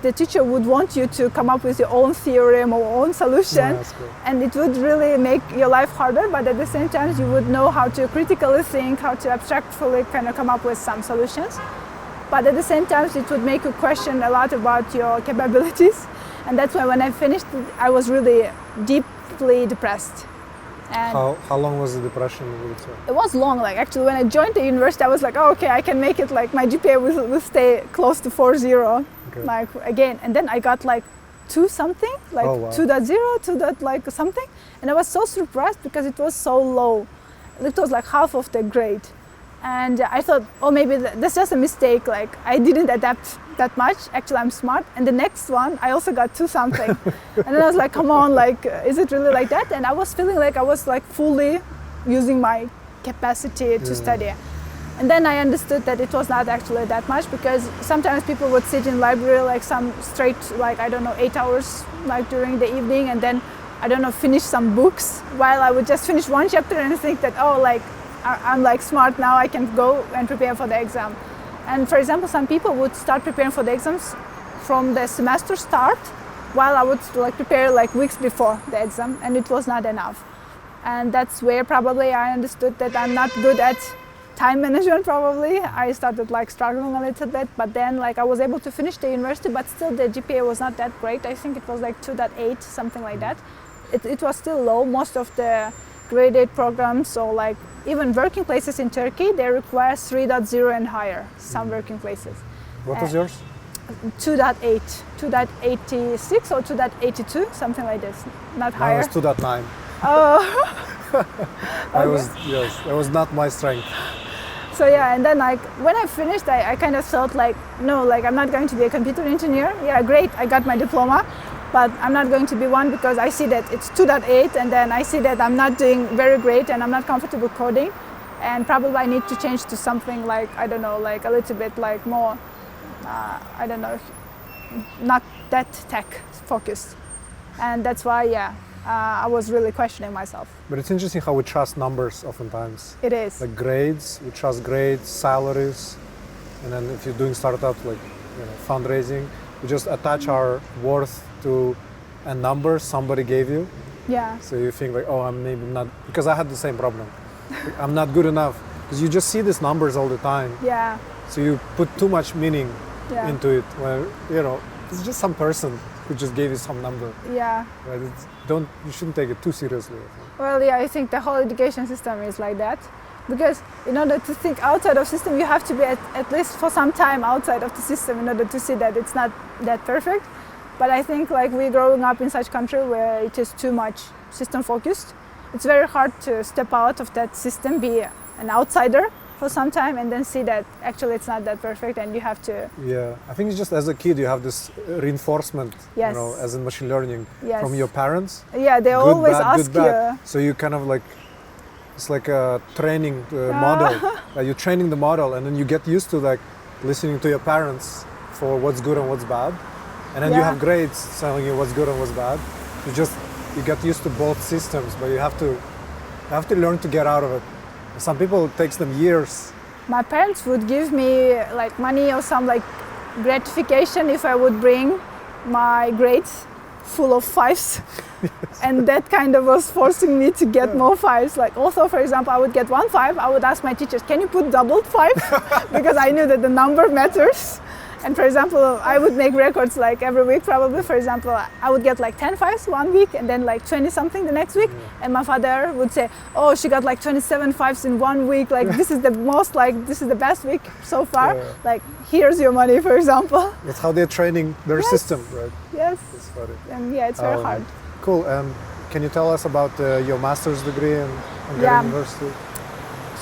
the teacher would want you to come up with your own theorem or own solution, and it would really make your life harder, but at the same time you would know how to critically think, how to abstractly kind of come up with some solutions. But at the same time it would make you question a lot about your capabilities, and that's why when I finished it, I was really deeply depressed. And How long was the depression? Would you say? it was long. Like actually, when I joined the university, I was like, oh, okay, I can make it. Like my GPA will stay close to 4.0, Okay. like again. And then I got like 2 something, like Oh, wow. 2.0, 2 dot like something, and I was so surprised because it was so low. It was like half of the grade, and I thought, oh, maybe that's just a mistake. Like I didn't adapt that much. Actually, I'm smart. And the next one, I also got 2 something, and then I was like, come on, like, is it really like that? And I was feeling like I was like fully using my capacity to study. And then I understood that it was not actually that much, because sometimes people would sit in library like some straight, like, I don't know, 8 hours like during the evening, and then, I don't know, finish some books, while I would just finish one chapter and think that, oh, like, I'm like smart now, I can go and prepare for the exam. And for example, some people would start preparing for the exams from the semester start, while I would like prepare like weeks before the exam, and it was not enough. And that's where probably I understood that I'm not good at time management. Probably I started like struggling a little bit, but then like I was able to finish the university, but still the GPA was not that great. I think it was like 2.8, something like that. It was still low. Most of the graded programs, or like even working places in Turkey, they require 3.0 and higher, some working places. What was yours? 2.8, 2.86 or 2.82, something like this, not Mine higher. was 2.9. Oh. Yes, that was not my strength. So yeah, and then like when I finished, I kind of felt like, no, like I'm not going to be a computer engineer. Yeah, great, I got my diploma, but I'm not going to be one, because I see that it's 2.8, and then I see that I'm not doing very great and I'm not comfortable coding, and probably I need to change to something like, I don't know, like a little bit like more, I don't know, not that tech focused. And that's why, yeah, I was really questioning myself. But it's interesting how we trust numbers oftentimes. It is. Like grades, we trust grades, salaries, and then if you're doing startups like fundraising, we just attach our worth to a number somebody gave you. Yeah. So you think like, oh, I'm maybe not, because I had the same problem. I'm not good enough, because you just see these numbers all the time. Yeah. So you put too much meaning Yeah. into it, when it's just some person who just gave you some number. Yeah. Right? You shouldn't take it too seriously. Well, yeah, I think the whole education system is like that, because in order to think outside of system, you have to be at least for some time outside of the system in order to see that it's not that perfect. But I think like we're growing up in such country where it is too much system focused. It's very hard to step out of that system, be an outsider for some time, and then see that actually it's not that perfect, and you have to. Yeah, I think it's just as a kid you have this reinforcement, Yes. as in machine learning, Yes. from your parents. Yeah, they Good, always bad, ask good, bad. you. So you kind of like, it's like a training model. You're training the model, and then you get used to like listening to your parents for what's good and what's bad, and then you Yeah. have grades telling you what's good and what's bad. You get used to both systems, but you have to learn to get out of it. Some people, it takes them years. My parents would give me like money or some like gratification if I would bring my grades full of 5s. And that kind of was forcing me to get more 5s. Like also, for example, I would get 1 5, I would ask my teachers, can you put doubled 5? Because I knew that the number matters. And for example, I would make records like every week probably. For example, I would get like 10 5s one week, and then like 20 something the next week. And my father would say, oh, she got like 27 5s in 1 week. Like this is the best week so far. Yeah. Like here's your money, for example. That's how they're training their Yes. system, right? Yes. That's funny. And yeah, it's very hard. Cool. Can you tell us about your master's degree in Hungary Yeah. University?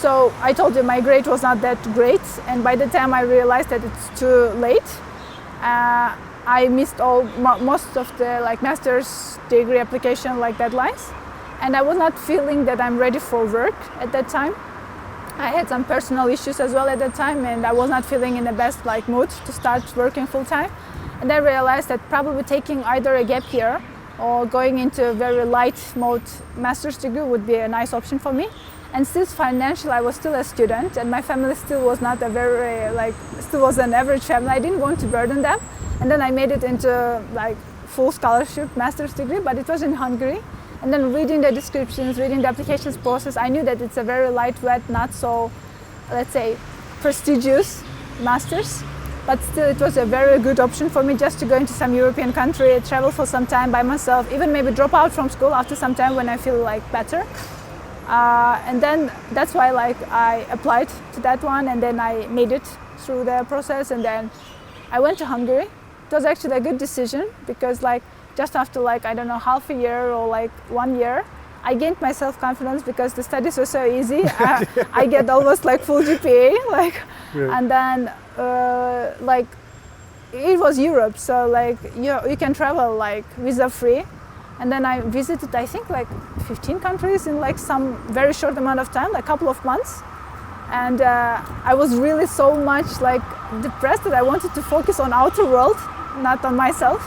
So I told you my grade was not that great, and by the time I realized that it's too late, I missed most of the like master's degree application like deadlines, and I was not feeling that I'm ready for work at that time. I had some personal issues as well at that time, and I was not feeling in the best like mood to start working full time. And I realized that probably taking either a gap year or going into a very light mode master's degree would be a nice option for me. And since financially I was still a student and my family still was not a very still was an average family, I didn't want to burden them. And then I made it into like full scholarship master's degree, but it was in Hungary. And then reading the descriptions, reading the applications process, I knew that it's a very lightweight, not so, let's say, prestigious master's. but still it was a very good option for me just to go into some European country, travel for some time by myself, even maybe drop out from school after some time when I feel like better. And then that's why like I applied to that one, and then I made it through the process, and then I went to Hungary. It was actually a good decision because like just after like, I don't know, half a year or like 1 year, I gained my self-confidence because the studies were so easy. I get almost like full GPA, like, Yeah. and then like it was Europe, so like you can travel like visa-free. And then I visited, I think, like 15 countries in like some very short amount of time, like a couple of months. And I was really so much like depressed that I wanted to focus on outer world, not on myself.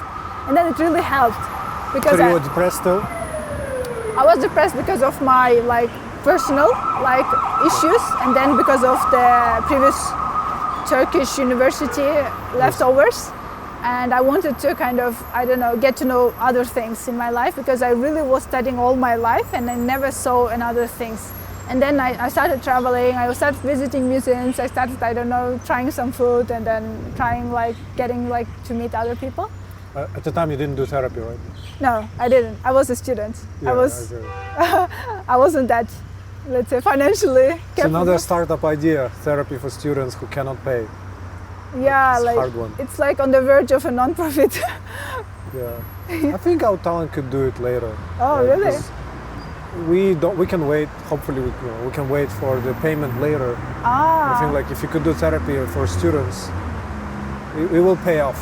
And then it really helped because So you were depressed though? I was depressed because of my like personal like issues, and then because of the previous Turkish university leftovers. And I wanted to kind of, I don't know, get to know other things in my life because I really was studying all my life and I never saw another things. And then I started traveling, I started visiting museums, I started, I don't know, trying some food, and then trying like getting like to meet other people. At the time you didn't do therapy, right? No, I didn't. I was a student. Yeah, okay. I wasn't that, let's say, financially So capable. another startup idea, therapy for students who cannot pay. Yeah, It's a like hard one. it's like on the verge of a non-profit. Yeah. I think Outtalent could do it later. Oh, right? really? 'Cause we can wait, hopefully we can wait for the payment later. I think like if you could do therapy for students, it will pay off.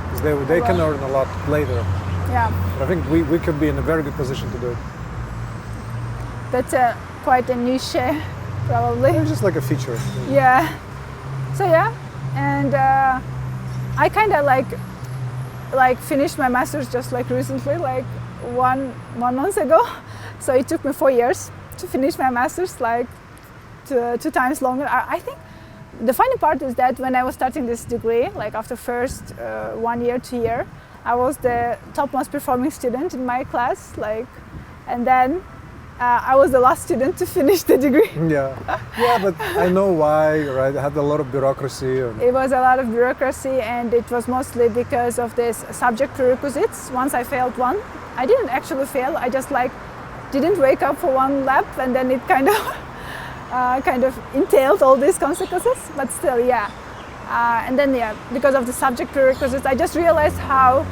'Cause they can earn a lot later. Yeah, But I think we could be in a very good position to do it. that's quite a niche, probably. It's just like a feature. Yeah. So yeah, and I kind of like finished my master's just like recently, like one month ago. So it took me 4 years to finish my master's, like two times longer. I think the funny part is that when I was starting this degree, like after first 1 year, 2 year, I was the top most performing student in my class, like, and then I was the last student to finish the degree. Yeah, but I know why, right? It had a lot of bureaucracy. It was a lot of bureaucracy, and it was mostly because of this subject prerequisites. Once I failed one, I didn't actually fail. I just like didn't wake up for one lap, and then it kind of entailed all these consequences. But still, yeah. And then because of the subject prerequisites, I just realized how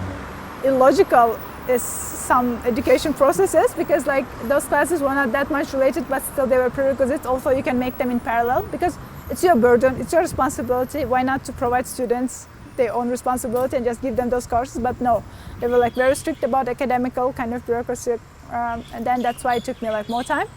illogical is some education processes, because like those classes were not that much related, but still they were prerequisites. Also, you can make them in parallel because it's your burden, it's your responsibility. Why not to provide students their own responsibility and just give them those courses? But no, they were like very strict about academical kind of bureaucracy, and then that's why it took me like more time.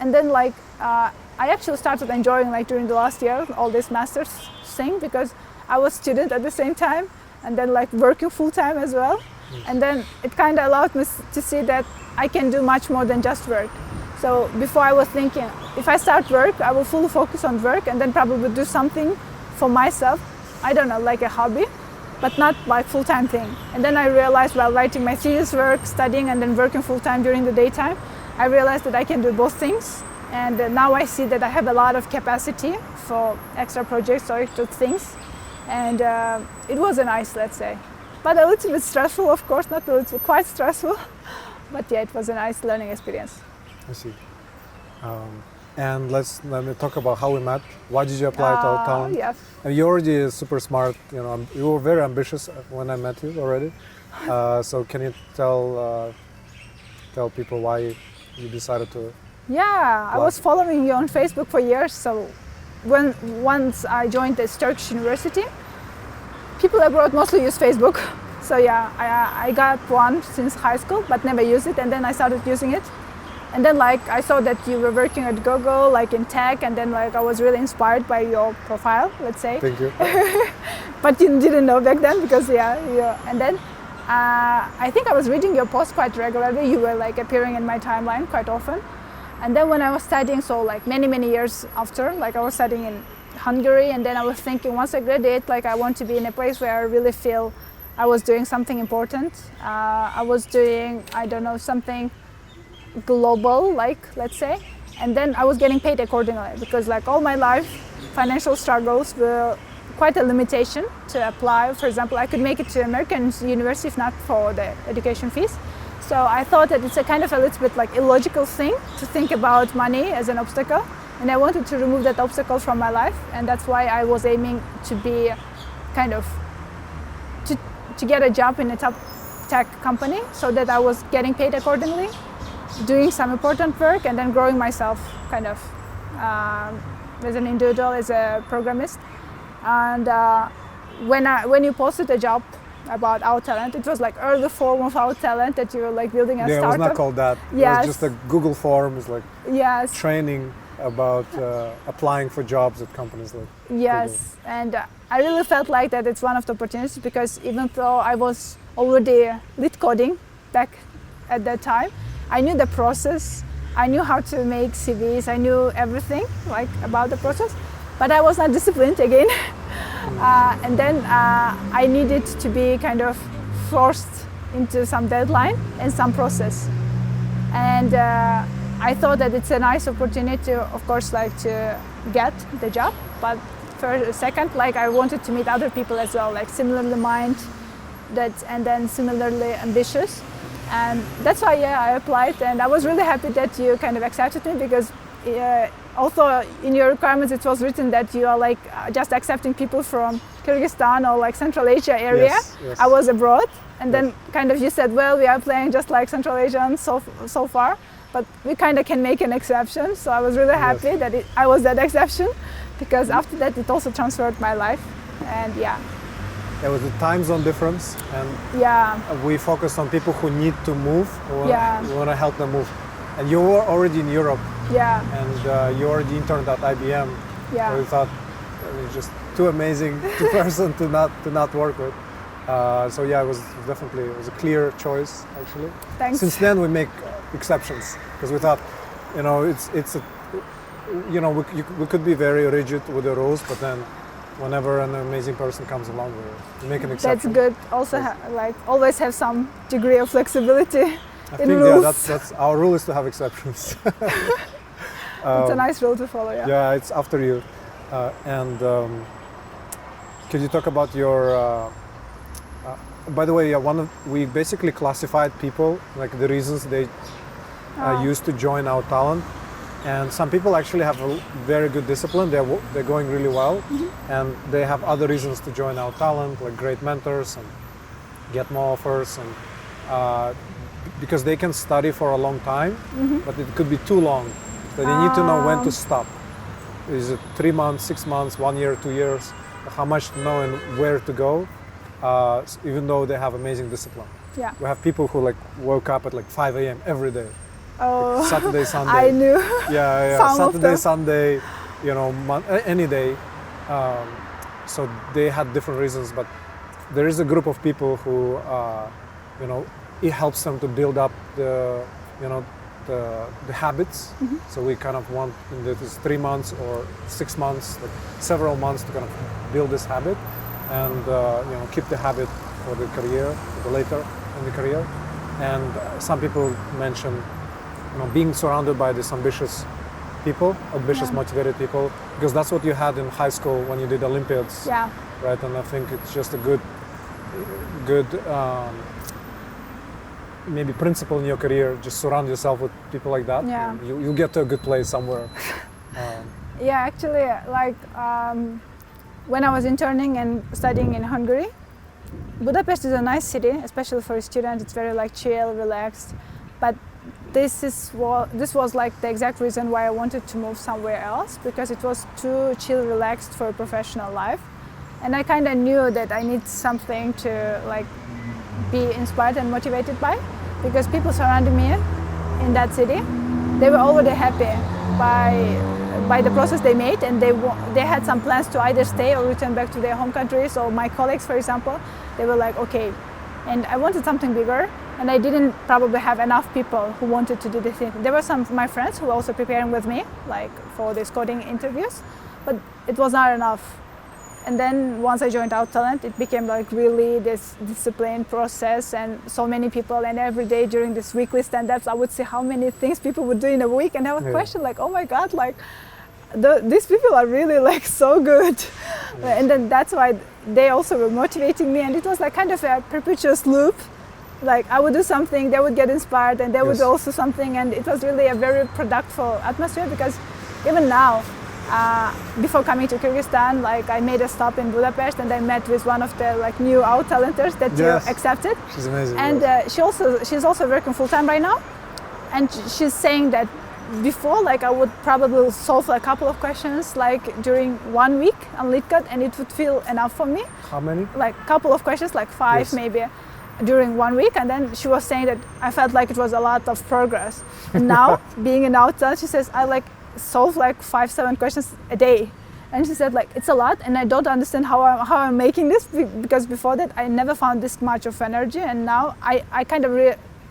And then like I actually started enjoying like during the last year all this master's thing, because I was student at the same time and then like working full time as well. And then it kind of allowed me to see that I can do much more than just work. So before I was thinking, if I start work, I will fully focus on work and then probably do something for myself. I don't know, like a hobby, but not like full-time thing. And then I realized while writing my thesis work, studying, and then working full-time during the daytime, I realized that I can do both things. And now I see that I have a lot of capacity for extra projects or extra things. And it was a nice, let's say. But a little bit stressful, of course, not a little, quite stressful. But yeah, it was a nice learning experience. I see. And let me talk about how we met. Why did you apply to Outtalent? Yes. You're already super smart. You know, you were very ambitious when I met you already. So can you tell people why you decided to? Yeah, I was following you on Facebook for years. So once I joined this Turkish university, people abroad mostly use Facebook. So yeah, I got one since high school, but never used it. And then I started using it. And then like I saw that you were working at Google, like in tech, and then like I was really inspired by your profile, let's say. Thank you. But you didn't know back then because yeah. And then I think I was reading your posts quite regularly. You were like appearing in my timeline quite often. And then when I was studying, so like many years after, like I was studying in Hungary, and then I was thinking once I graduate, like I want to be in a place where I really feel I was doing something important. I was doing, I don't know, something global, like let's say, and then I was getting paid accordingly, because like all my life financial struggles were quite a limitation to apply. For example, I could make it to American university if not for the education fees. So I thought that it's a kind of a little bit like illogical thing to think about money as an obstacle. And I wanted to remove that obstacle from my life. And that's why I was aiming to be kind of, to get a job in a top tech company so that I was getting paid accordingly, doing some important work, and then growing myself kind of as an individual, as a programmist. And when you posted a job about Outtalent, it was like early form of Outtalent that you were like building a startup. Yeah, it was not called that. Yes. It was just a Google forms, like yes. training about applying for jobs at companies like yes. Google. And I really felt like that it's one of the opportunities, because even though I was already lead coding back at that time, I knew the process, I knew how to make CVs, I knew everything like about the process, but I was not disciplined again. And then I needed to be kind of forced into some deadline and some process. And I thought that it's a nice opportunity, of course, like to get the job, but for a second, like I wanted to meet other people as well, like similarly minded and then similarly ambitious. And that's why, yeah, I applied, and I was really happy that you kind of accepted me, because also in your requirements it was written that you are like just accepting people from Kyrgyzstan or like Central Asia area. Yes, yes. I was abroad, and then kind of you said, well, we are playing just like Central Asians so far, but we kind of can make an exception. So I was really happy that I was that exception, because after that it also transformed my life. And yeah. There was a time zone difference, and yeah, we focused on people who need to move, or we want to help them move. And you were already in Europe, and you already interned at IBM. Yeah. So we thought it was just too amazing person to not work with. So yeah, it was a clear choice actually. Thanks. Since then we make exceptions, because we thought, we could be very rigid with the rules, but then whenever an amazing person comes along, we make an exception. That's good. Also, like always have some degree of flexibility. I think rules. That's our rule is to have exceptions. It's a nice rule to follow. Yeah. Yeah, it's after you. And could you talk about your? By the way, we basically classified people, like the reasons they used to join Outtalent. And some people actually have a very good discipline. They're going really well, and they have other reasons to join Outtalent, like great mentors and get more offers, and because they can study for a long time, but it could be too long. So they need to know when to stop. Is it 3 months, 6 months, 1 year, 2 years? How much to know and where to go, even though they have amazing discipline. Yeah. We have people who like woke up at like 5 a.m. every day. Oh, like Saturday, Sunday. I knew. Yeah. Saturday, Sunday, any day. So they had different reasons, but there is a group of people who, it helps them to build up the habits. So we kind of want in this 3 months or 6 months, like several months, to kind of build this habit and keep the habit for the career, for the later in the career. And some people mention being surrounded by these ambitious people, motivated people, because that's what you had in high school when you did Olympiads, right? And I think it's just a good maybe principle in your career. Just surround yourself with people like that. Yeah. You'll get to a good place somewhere. Yeah, actually, like when I was interning and studying in Hungary, Budapest is a nice city, especially for a student. It's very like chill, relaxed, but this was like the exact reason why I wanted to move somewhere else, because it was too chill, relaxed for a professional life. And I kind of knew that I need something to like be inspired and motivated by, because people surrounding me in that city, they were already happy by the process they made, and they had some plans to either stay or return back to their home country. So my colleagues, for example, they were like, okay, and I wanted something bigger, and I didn't probably have enough people who wanted to do the thing. There were some of my friends who were also preparing with me, like for these coding interviews, but it was not enough. And then once I joined Outtalent, it became like really this disciplined process, and so many people, and every day during this weekly stand-ups, I would see how many things people would do in a week, and I would question like, oh my God, like these people are really like so good. And then that's why they also were motivating me, and it was like kind of a perpetuous loop. Like I would do something, they would get inspired, and they would do also something, and it was really a very productive atmosphere. Because even now, before coming to Kyrgyzstan, like I made a stop in Budapest, and I met with one of the like new Outtalenters that you accepted. She's amazing. And she's also working full time right now, and she's saying that before, like I would probably solve a couple of questions like during 1 week on LeetCode, and it would feel enough for me. How many? Like a couple of questions, like 5 maybe, during 1 week. And then she was saying that I felt like it was a lot of progress. And now, being in Outtalent, she says I like solve like 5-7 questions a day. And she said like it's a lot, and I don't understand how I'm making this, because before that I never found this much of energy, and now I kind of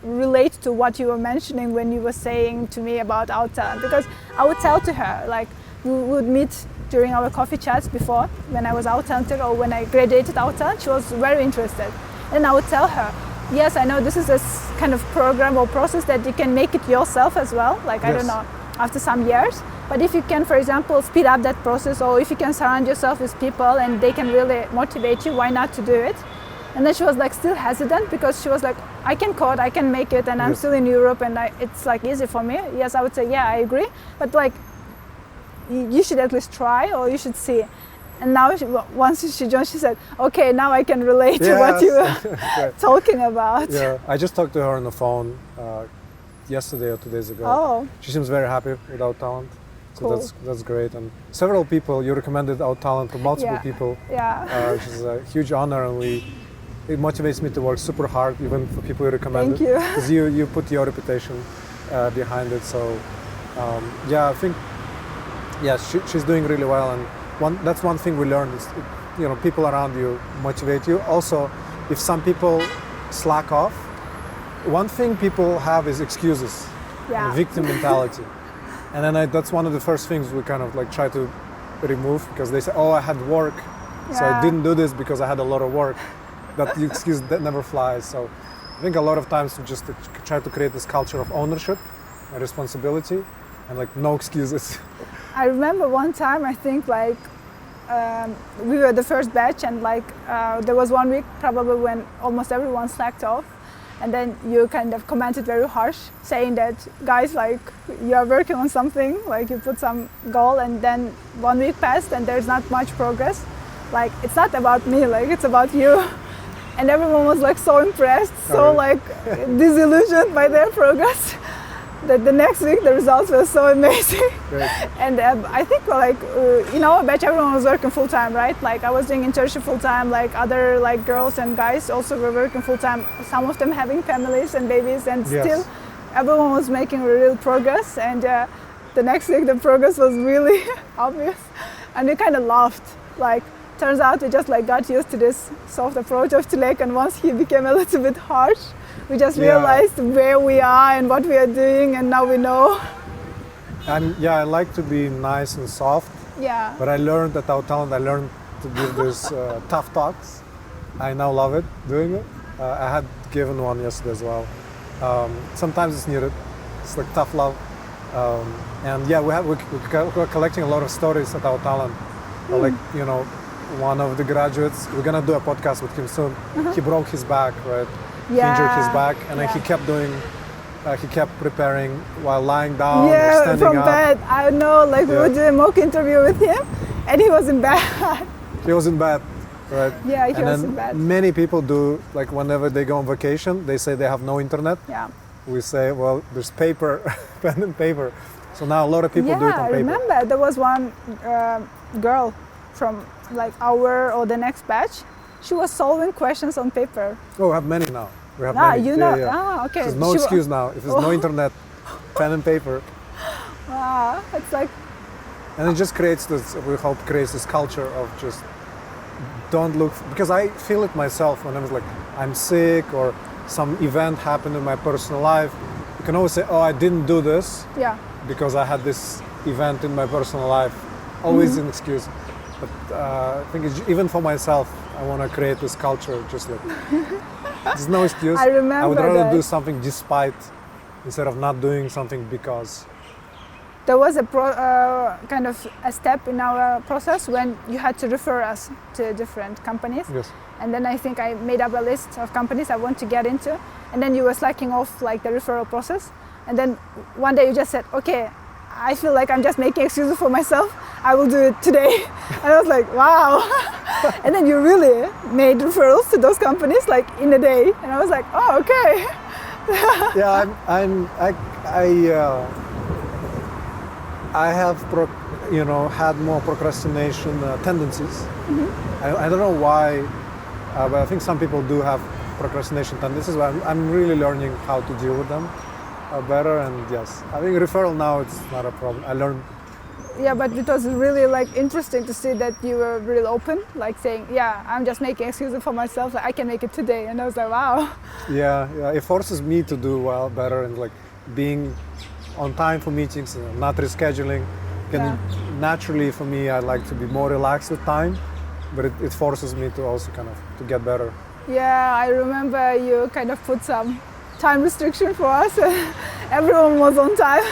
relate to what you were mentioning when you were saying to me about Outtalent. Because I would tell to her, like we would meet during our coffee chats before when I was Outtalenter or when I graduated Outtalent. She was very interested, and I would tell her, yes, I know this is a kind of program or process that you can make it yourself as well, like I don't know, after some years. But if you can, for example, speed up that process, or if you can surround yourself with people and they can really motivate you, why not to do it? And then she was like still hesitant, because she was like, I can code, I can make it, and I'm still in Europe, and it's like easy for me. Yes, I would say, yeah, I agree. But like, you should at least try, or you should see. And now once she joined, she said, okay, now I can relate to what you were talking about. Yeah, I just talked to her on the phone yesterday or 2 days ago. Oh. She seems very happy with Outtalent. So Cool. that's great. And several people, you recommended Outtalent to multiple people. Yeah. Which is a huge honor, and it motivates me to work super hard, even for people you recommended. Thank you. Because you put your reputation behind it. So I think she's doing really well. And that's one thing we learned is, people around you motivate you. Also, if some people slack off, one thing people have is excuses, and victim mentality. And then that's one of the first things we kind of like try to remove, because they say, oh, I had work, so I didn't do this because I had a lot of work. That excuse that never flies. So I think a lot of times we just try to create this culture of ownership and responsibility, and like no excuses. I remember one time, I think like we were the first batch, and like there was 1 week probably when almost everyone slacked off. And then you kind of commented very harsh, saying that, guys, like you are working on something, like you put some goal, and then 1 week passed and there's not much progress. Like it's not about me, like it's about you. And everyone was like so impressed, so like disillusioned by their progress, that the next week the results were so amazing. And I think like in our batch everyone was working full time, right? Like I was doing internship full time, like other like girls and guys also were working full time. Some of them having families and babies, and still everyone was making real progress. And the next week the progress was really obvious, and we kind of laughed. Like turns out we just like got used to this soft approach of Tilek, and once he became a little bit harsh, we just realized where we are and what we are doing, and now we know. And I like to be nice and soft. Yeah. But I learned at Outtalent, I learned to give these tough talks. I now love it, doing it. I had given one yesterday as well. Sometimes it's needed. It's like tough love. We're collecting a lot of stories at Outtalent. Like, one of the graduates, we're gonna do a podcast with him soon. He broke his back, right? He injured his back, and then he kept preparing while lying down or standing from up. bed. I know, like we would do a mock interview with him, and he was in bed. He was in bed, right? Yeah, he was in bed. Many people do, like whenever they go on vacation, they say they have no internet. Yeah. We say, well, there's paper, pen and paper. So now a lot of people do it on paper. I remember there was one girl from like our or the next batch. She was solving questions on paper. Oh, we have many now. We have many. Okay. There's no excuse now. If there's no internet, pen and paper. It's like. And it just creates this, we hope creates this culture of just don't look, because I feel it myself when I was like, I'm sick or some event happened in my personal life. You can always say, oh, I didn't do this because I had this event in my personal life. Always an excuse. But I think even for myself, I want to create this culture just like, there's no excuse. I remember I would rather that. do something despite instead of not doing something because. there was a kind of a step in our process when you had to refer us to different companies. Yes. And then I think I made up a list of companies I want to get into. And then you were slacking off like the referral process. And then one day you just said, okay, I feel like I'm just making excuses for myself. I will do it today. And I was like, wow. And then you really made referrals to those companies like in a day. And I was like, oh, okay. Yeah, I have had more procrastination tendencies. I don't know why, but I think some people do have procrastination tendencies. But I'm really learning how to deal with them better. And yes, I think referral now it's not a problem. I learned. Yeah, but it was really like interesting to see that you were really open, like saying, yeah, I'm just making excuses for myself. Like, I can make it today. And I was like, wow. Yeah, it forces me to do better and like being on time for meetings, not rescheduling. Naturally for me, I like to be more relaxed with time, but it forces me to also kind of to get better. Yeah, I remember you kind of put some time restriction for us. Everyone was on time.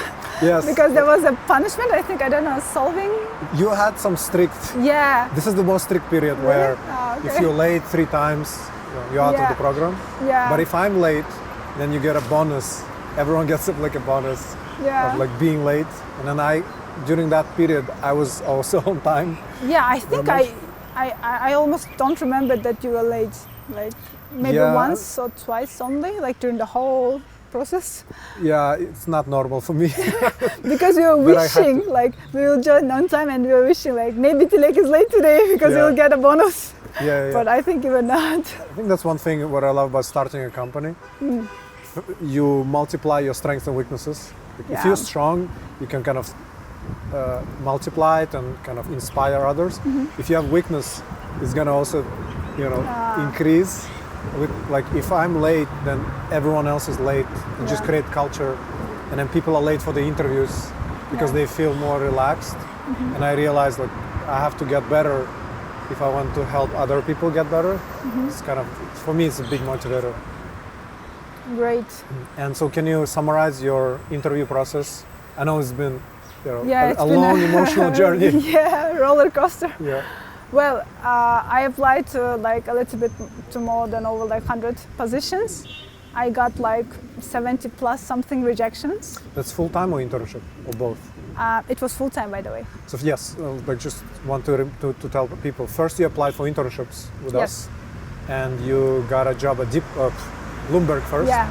Yes. Because there was a punishment, I think, I don't know, solving. You had some strict. Yeah. This is the most strict period really? where Okay. if you're late 3 times, you're out of the program. Yeah. But if I'm late, then you get a bonus. Everyone gets like a bonus of like being late. And then during that period, I was also on time. Yeah, I think I almost don't remember that you were late. Like maybe once or twice only, like during the whole process. Yeah, it's not normal for me. Because we were wishing, like we will join on time and we were wishing like maybe Tilek is late today because he will get a bonus. Yeah. But I think you were not. I think that's one thing what I love about starting a company. You multiply your strengths and weaknesses. If you're strong, you can kind of multiply it and kind of inspire others. If you have weakness, it's gonna also, increase. Like if I'm late, then everyone else is late. You just create culture, and then people are late for the interviews because they feel more relaxed. And I realized like I have to get better if I want to help other people get better. It's kind of, for me, it's a big motivator. Great. And so, can you summarize your interview process? I know it's been, it's a been long emotional journey. Yeah, roller coaster. Yeah. Well, I applied to like a little bit to more than over like 100 positions. I got like 70 plus something rejections. That's full-time or internship or both? It was full-time, by the way. So yes, like just want to tell people. First, you applied for internships with us, and you got a job at Bloomberg first. Yeah.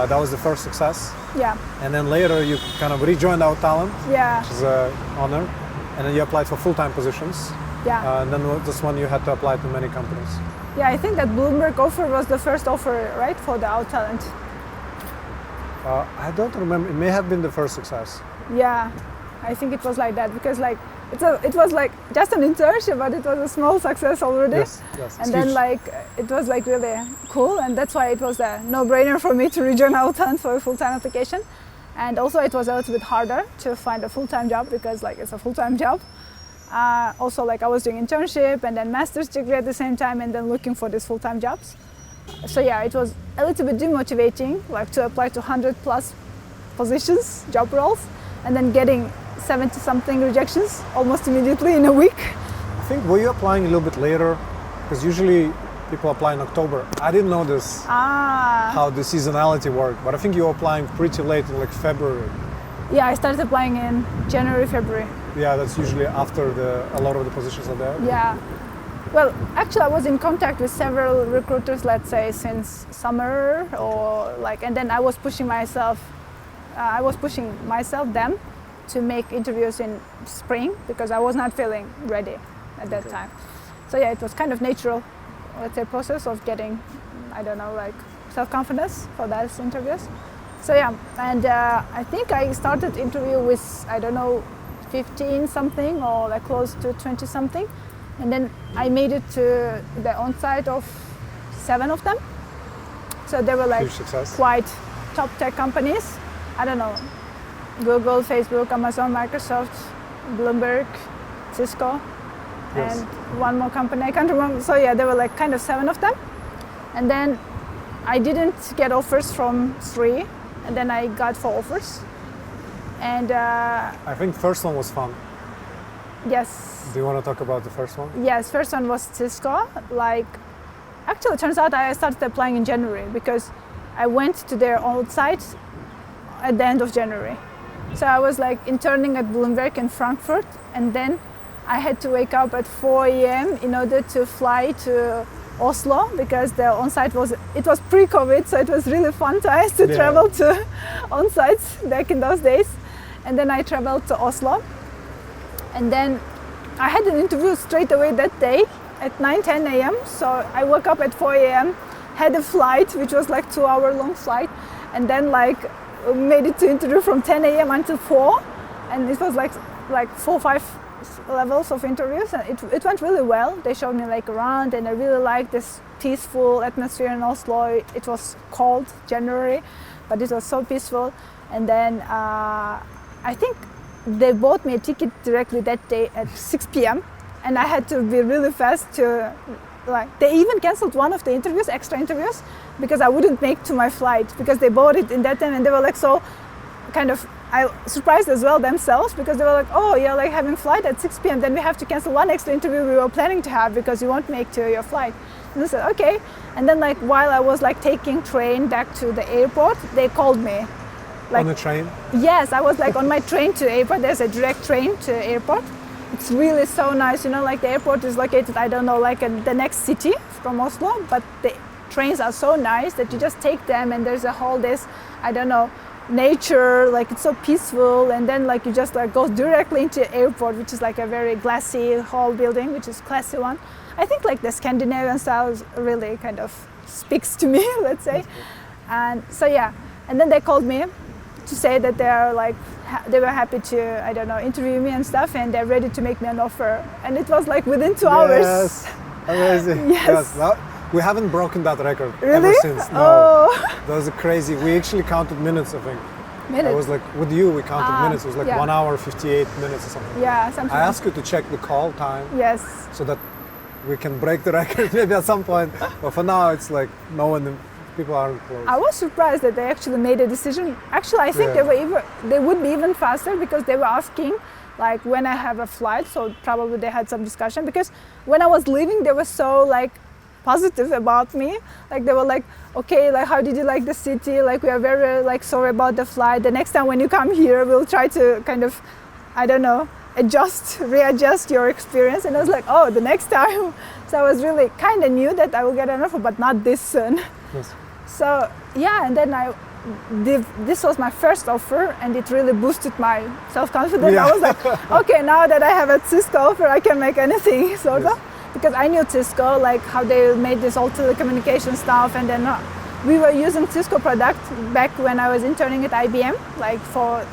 That was the first success. Yeah. And then later you kind of rejoined Outtalent, which is an honor. And then you applied for full-time positions. Yeah. And then this one you had to apply to many companies. Yeah, I think that Bloomberg offer was the first offer, right, for the Outtalent. I don't remember. It may have been the first success. Yeah, I think it was like that because like it was like just an internship, but it was a small success already. Yes. And then like it was like really cool, and that's why it was a no-brainer for me to rejoin Outtalent for a full-time application. And also it was a little bit harder to find a full-time job because like it's a full-time job. Also like I was doing internship and then master's degree at the same time and then looking for these full-time jobs. So yeah, it was a little bit demotivating like to apply to 100 plus positions, job roles, and then getting 70 something rejections almost immediately in a week. I think, were you applying a little bit later? Because usually people apply in October. I didn't know this, how the seasonality worked, but I think you were applying pretty late in like February. Yeah, I started applying in January, February. Yeah, that's usually after a lot of the positions are there. Yeah. Well, actually I was in contact with several recruiters, let's say since summer or like, and then I was pushing them to make interviews in spring because I was not feeling ready at that time. So yeah, it was kind of natural, let's say, process of getting, I don't know, like self-confidence for those interviews. So yeah, and I think I started interview with, I don't know, 15 something or like close to 20 something. And then I made it to the on-site of 7 of them. So they were like quite top tech companies. I don't know, Google, Facebook, Amazon, Microsoft, Bloomberg, Cisco, and one more company, I can't remember. So yeah, there were like kind of 7 of them. And then I didn't get offers from 3, and then I got 4 offers. And I think first one was fun. yes. Do you want to talk about the first one? Yes, first one was Cisco. Like, actually, it turns out I started applying in January because I went to their old site at the end of January. So I was like interning at Bloomberg in Frankfurt, and then I had to wake up at 4 a.m. in order to fly to Oslo because the on-site was pre-COVID, so it was really fun times to travel to on-sites back in those days. And then I traveled to Oslo, and then I had an interview straight away that day at 9-10 a.m. So I woke up at 4 a.m., had a flight, which was like 2-hour long flight, and then like made it to interview from 10 a.m. until 4, and it was like 4-5 levels of interviews, and it went really well. They showed me like around, and I really liked this peaceful atmosphere in Oslo. It was cold, January, but it was so peaceful. And then I think they bought me a ticket directly that day at 6 p.m. and I had to be really fast to, like, they even canceled one of the interviews, extra interviews, because I wouldn't make to my flight because they bought it in that time, and they were like so kind of, I surprised as well themselves because they were like, oh, you're like having flight at 6 p.m. then we have to cancel one extra interview we were planning to have because you won't make to your flight. And I said, okay. And then like while I was like taking train back to the airport, they called me. Like, on the train? Yes, I was like on my train to airport. There's a direct train to airport. It's really so nice, you know, like the airport is located, I don't know, like in the next city from Oslo, but the trains are so nice that you just take them and there's a whole this, I don't know, nature, like it's so peaceful, and then like you just like go directly into the airport, which is like a very glassy whole building, which is classy one. I think like the Scandinavian style really kind of speaks to me, let's say. And so yeah, and then they called me to say that they are like they were happy to, I don't know, interview me and stuff, and they're ready to make me an offer. And it was like within 2 hours. Yes, amazing. Yes. Well, we haven't broken that record Really? ever since. No, Oh. that was crazy. We actually counted minutes, I think. Minutes? I was like, with you, we counted minutes. It was like yeah. 1 hour, 58 minutes or something. Yeah, something. I asked you to check the call time. Yes. So that we can break the record maybe at some point. But for now, it's like no one, people aren't close. I was surprised that they actually made a decision. Actually, I think they would be even faster because they were asking like when I have a flight. So probably they had some discussion because when I was leaving, they were so like positive about me. Like they were like, okay, like how did you like the city? Like we are very like sorry about the flight. The next time when you come here, we'll try to kind of, I don't know, readjust your experience. And I was like, oh, the next time. So I was really kind of knew that I will get an offer, but not this soon. Yes. So yeah, and then this was my first offer, and it really boosted my self-confidence. Yeah. I was like, okay, now that I have a Cisco offer, I can make anything, sort of. Because I knew Cisco, like how they made this all telecommunication stuff, and then we were using Cisco product back when I was interning at IBM, like for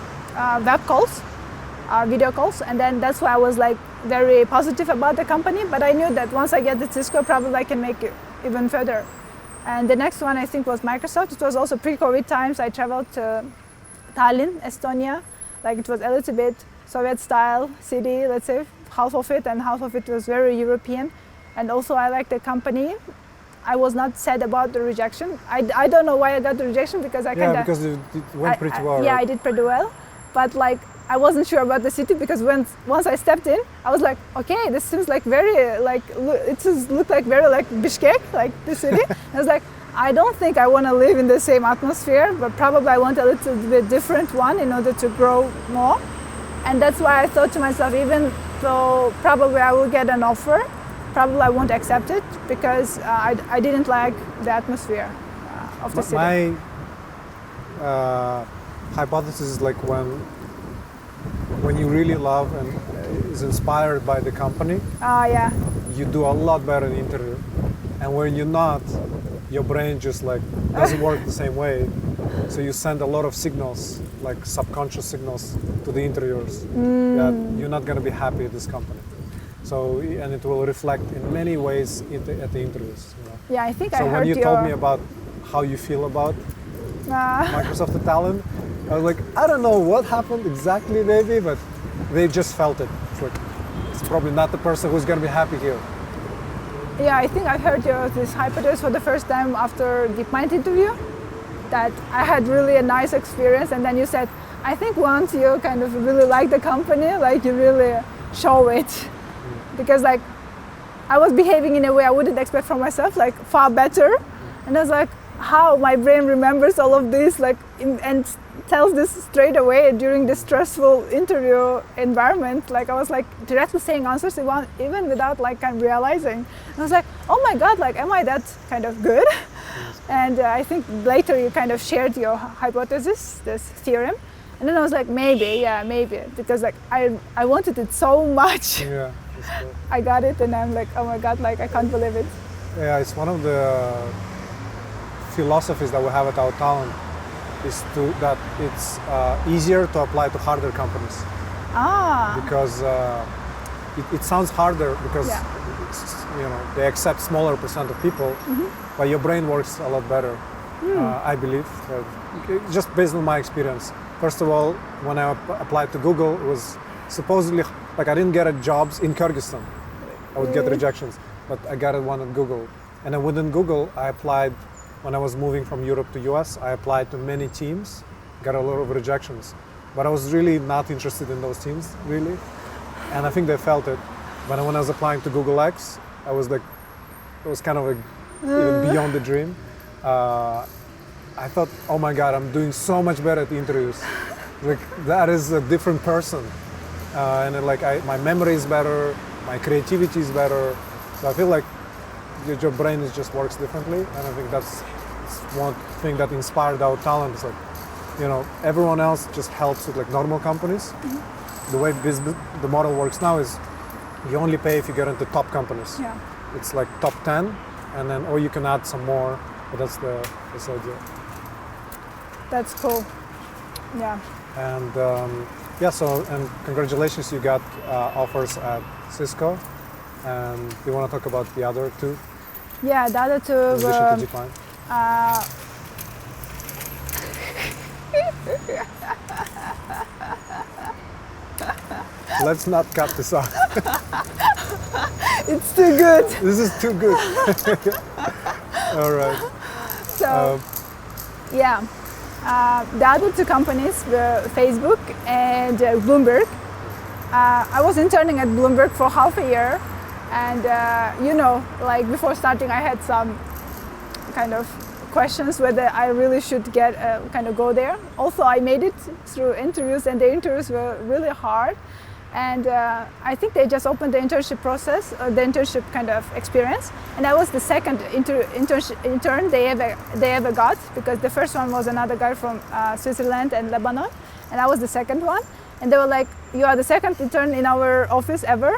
web calls, video calls, and then that's why I was like very positive about the company. But I knew that once I get the Cisco, probably I can make it even further. And the next one I think was Microsoft. It was also pre-COVID times. I traveled to Tallinn, Estonia. Like it was a little bit Soviet style city, let's say, half of it, and half of it was very European. And also I liked the company. I was not sad about the rejection. I don't know why I got the rejection because I kind of... Yeah, because it went pretty well. Yeah, right? I did pretty well. But like, I wasn't sure about the city because once I stepped in, I was like, okay, this seems like very, like, it just looked like very like Bishkek, like the city. I was like, I don't think I want to live in the same atmosphere, but probably I want a little bit different one in order to grow more. And that's why I thought to myself, even though probably I will get an offer, probably I won't accept it because I didn't like the atmosphere of the city. My hypothesis is like when you really love and is inspired by the company, Yeah. you do a lot better in the interview. And when you're not, your brain just like doesn't work the same way. So you send a lot of signals, like subconscious signals to the interviewers that you're not going to be happy at this company. So, and it will reflect in many ways at the interviews. You know? Yeah, I think So I heard when you told me about how you feel about Microsoft Outtalent, I was like, I don't know what happened exactly maybe, but they just felt it. It's like, it's probably not the person who's going to be happy here. Yeah, I think I heard this hypothesis for the first time after DeepMind interview, that I had really a nice experience, and then you said, I think once you kind of really like the company, like you really show it. Because like I was behaving in a way I wouldn't expect from myself, like far better. And I was like, how my brain remembers all of this, like, and tells this straight away during this stressful interview environment. Like I was like directly saying answers even without like kind of realizing. And I was like, oh my God, like am I that kind of good? And I think later you kind of shared your hypothesis, this theorem. And then I was like, maybe, because like I wanted it so much. Yeah, that's cool. I got it, and I'm like, oh my God, like I can't believe it. Yeah, it's one of the philosophies that we have at Outtalent is that it's easier to apply to harder companies. Because it sounds harder because they accept smaller percent of people, but your brain works a lot better. I believe, just based on my experience. First of all, when I applied to Google, it was supposedly like I didn't get jobs in Kyrgyzstan. I would get rejections, but I got one at Google. And then within Google, I applied when I was moving from Europe to US. I applied to many teams, got a lot of rejections, but I was really not interested in those teams, really. And I think they felt it. But when I was applying to Google X, I was like, it was kind of like even beyond the dream. I thought, oh my God, I'm doing so much better at the interviews. Like that is a different person. And then, like my memory is better, my creativity is better. So I feel like your brain just works differently. And I think that's one thing that inspired Outtalent. Is like, everyone else just helps with like normal companies. The way the model works now is you only pay if you get into top companies. Yeah. It's like top 10, and then or you can add some more. But that's the idea. That's cool. Yeah. And and congratulations, you got offers at Cisco. And do you want to talk about the other two? Yeah, the other two in addition to DeepMind? Let's not cut this off. It's too good. This is too good. All right. So, the other two companies were Facebook and Bloomberg. I was interning at Bloomberg for half a year, and like before starting, I had some kind of questions whether I really should go there. Also, I made it through interviews, and the interviews were really hard. And I think they just opened the internship process, the internship kind of experience. And I was the second intern they ever got, because the first one was another guy from Switzerland and Lebanon, and I was the second one. And they were like, you are the second intern in our office ever,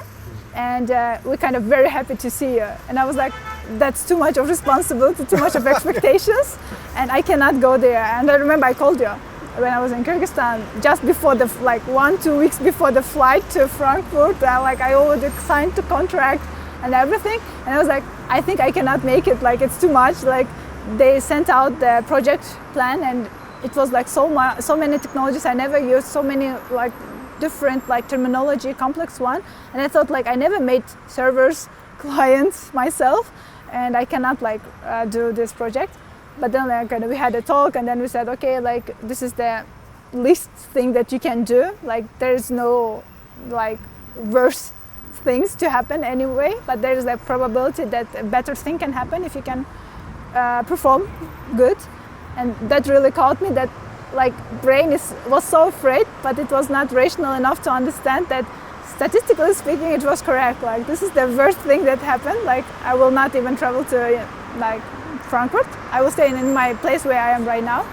and we're kind of very happy to see you. And I was like, that's too much of responsibility, too much of expectations, and I cannot go there. And I remember I called you when I was in Kyrgyzstan, just before 1-2 weeks before the flight to Frankfurt. I already signed the contract and everything, and I was like, I think I cannot make it. Like it's too much. Like they sent out the project plan, and it was like so many technologies I never used, so many like different like terminology, complex one, and I thought like I never made servers, clients myself, and I cannot do this project. But then we had a talk, and then we said, okay, like this is the least thing that you can do. Like there's no like worse things to happen anyway, but there is a probability that a better thing can happen if you can perform good. And that really caught me, that like brain was so afraid, but it was not rational enough to understand that statistically speaking it was correct. Like this is the worst thing that happened. Like I will not even travel to like Frankfurt. I will stay in my place where I am right now,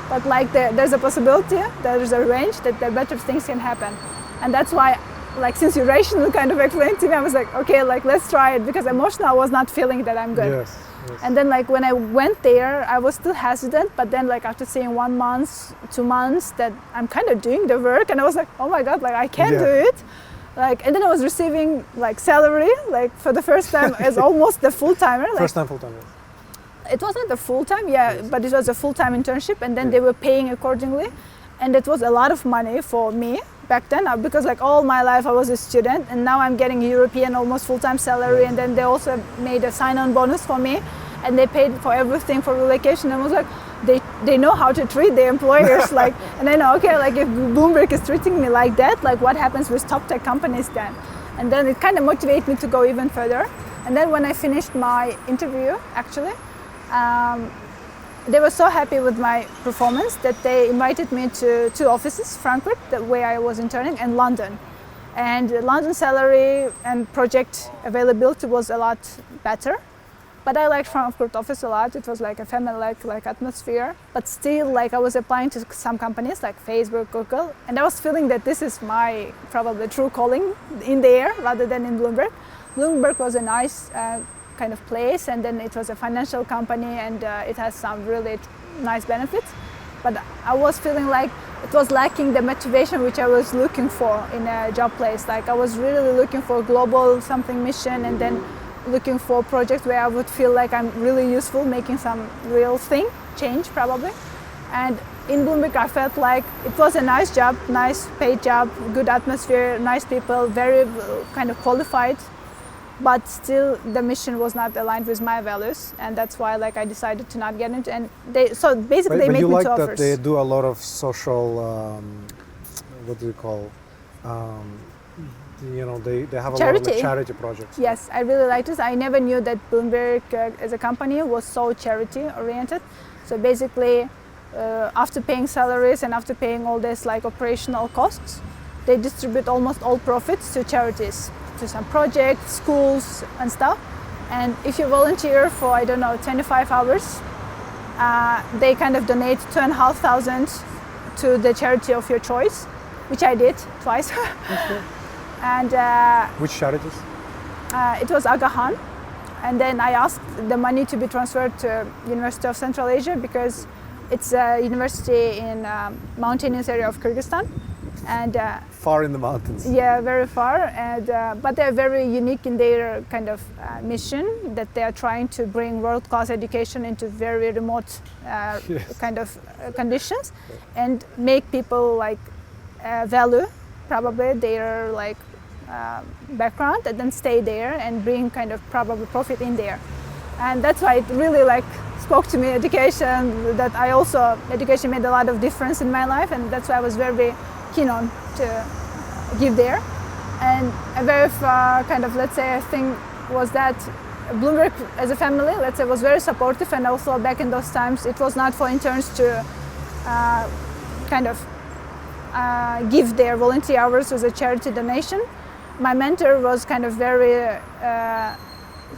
but like there's a possibility, there's a range that the better things can happen. And that's why, like since you rationally kind of explained to me, I was like, okay, like let's try it, because emotionally I was not feeling that I'm good. Yes. And then like when I went there, I was still hesitant, but then like after seeing 1 month, 2 months that I'm kind of doing the work, and I was like, oh my God, like I can do it. Like, and then I was receiving like salary, like for the first time as almost the full-timer. Like, first time full-time, yes. It wasn't a full-time, but it was a full-time internship, and then they were paying accordingly. And it was a lot of money for me back then, because like all my life I was a student, and now I'm getting European almost full-time salary, and then they also made a sign-on bonus for me, and they paid for everything, for relocation. And I was like, they know how to treat their employers. Like, and I know, okay, like if Bloomberg is treating me like that, like what happens with top tech companies then? And then it kind of motivated me to go even further. And then when I finished my interview, actually, they were so happy with my performance that they invited me to 2 offices, Frankfurt, where I was interning, and London. And the London salary and project availability was a lot better. But I liked Frankfurt office a lot. It was like a family-like atmosphere. But still, like I was applying to some companies like Facebook, Google, and I was feeling that this is my probably true calling in there rather than in Bloomberg. Bloomberg was a nice kind of place, and then it was a financial company, and it has some really nice benefits. But I was feeling like it was lacking the motivation which I was looking for in a job place. Like I was really looking for global something mission, and then looking for projects where I would feel like I'm really useful, making some real thing, change probably. And in Bloomberg I felt like it was a nice job, nice paid job, good atmosphere, nice people, very kind of qualified, but still the mission was not aligned with my values, and that's why like I decided to not get into. And they made me 2 offers. But you like that they do a lot of social, what do you call? They have a lot of charity projects. Yes, I really like this. I never knew that Bloomberg as a company was so charity oriented. So basically, after paying salaries and after paying all this like operational costs, they distribute almost all profits to charities, to some projects, schools and stuff. And if you volunteer for, 25 hours, they kind of donate 2,500 to the charity of your choice, which I did twice. Okay. And which charities? It was Agahan, and then I asked the money to be transferred to University of Central Asia because it's a university in mountainous area of Kyrgyzstan, and far in the mountains. Yeah, very far, and but they're very unique in their kind of mission that they are trying to bring world-class education into very remote Yes. kind of conditions, and make people like value probably their like background, and then stay there and bring kind of probably profit in there. And that's why it really like spoke to me, education, that education made a lot of difference in my life, and that's why I was very keen on to give there. And a very kind of, let's say, thing was that Bloomberg as a family, let's say, was very supportive, and also back in those times it was not for interns to kind of give their volunteer hours as a charity donation. My mentor was kind of very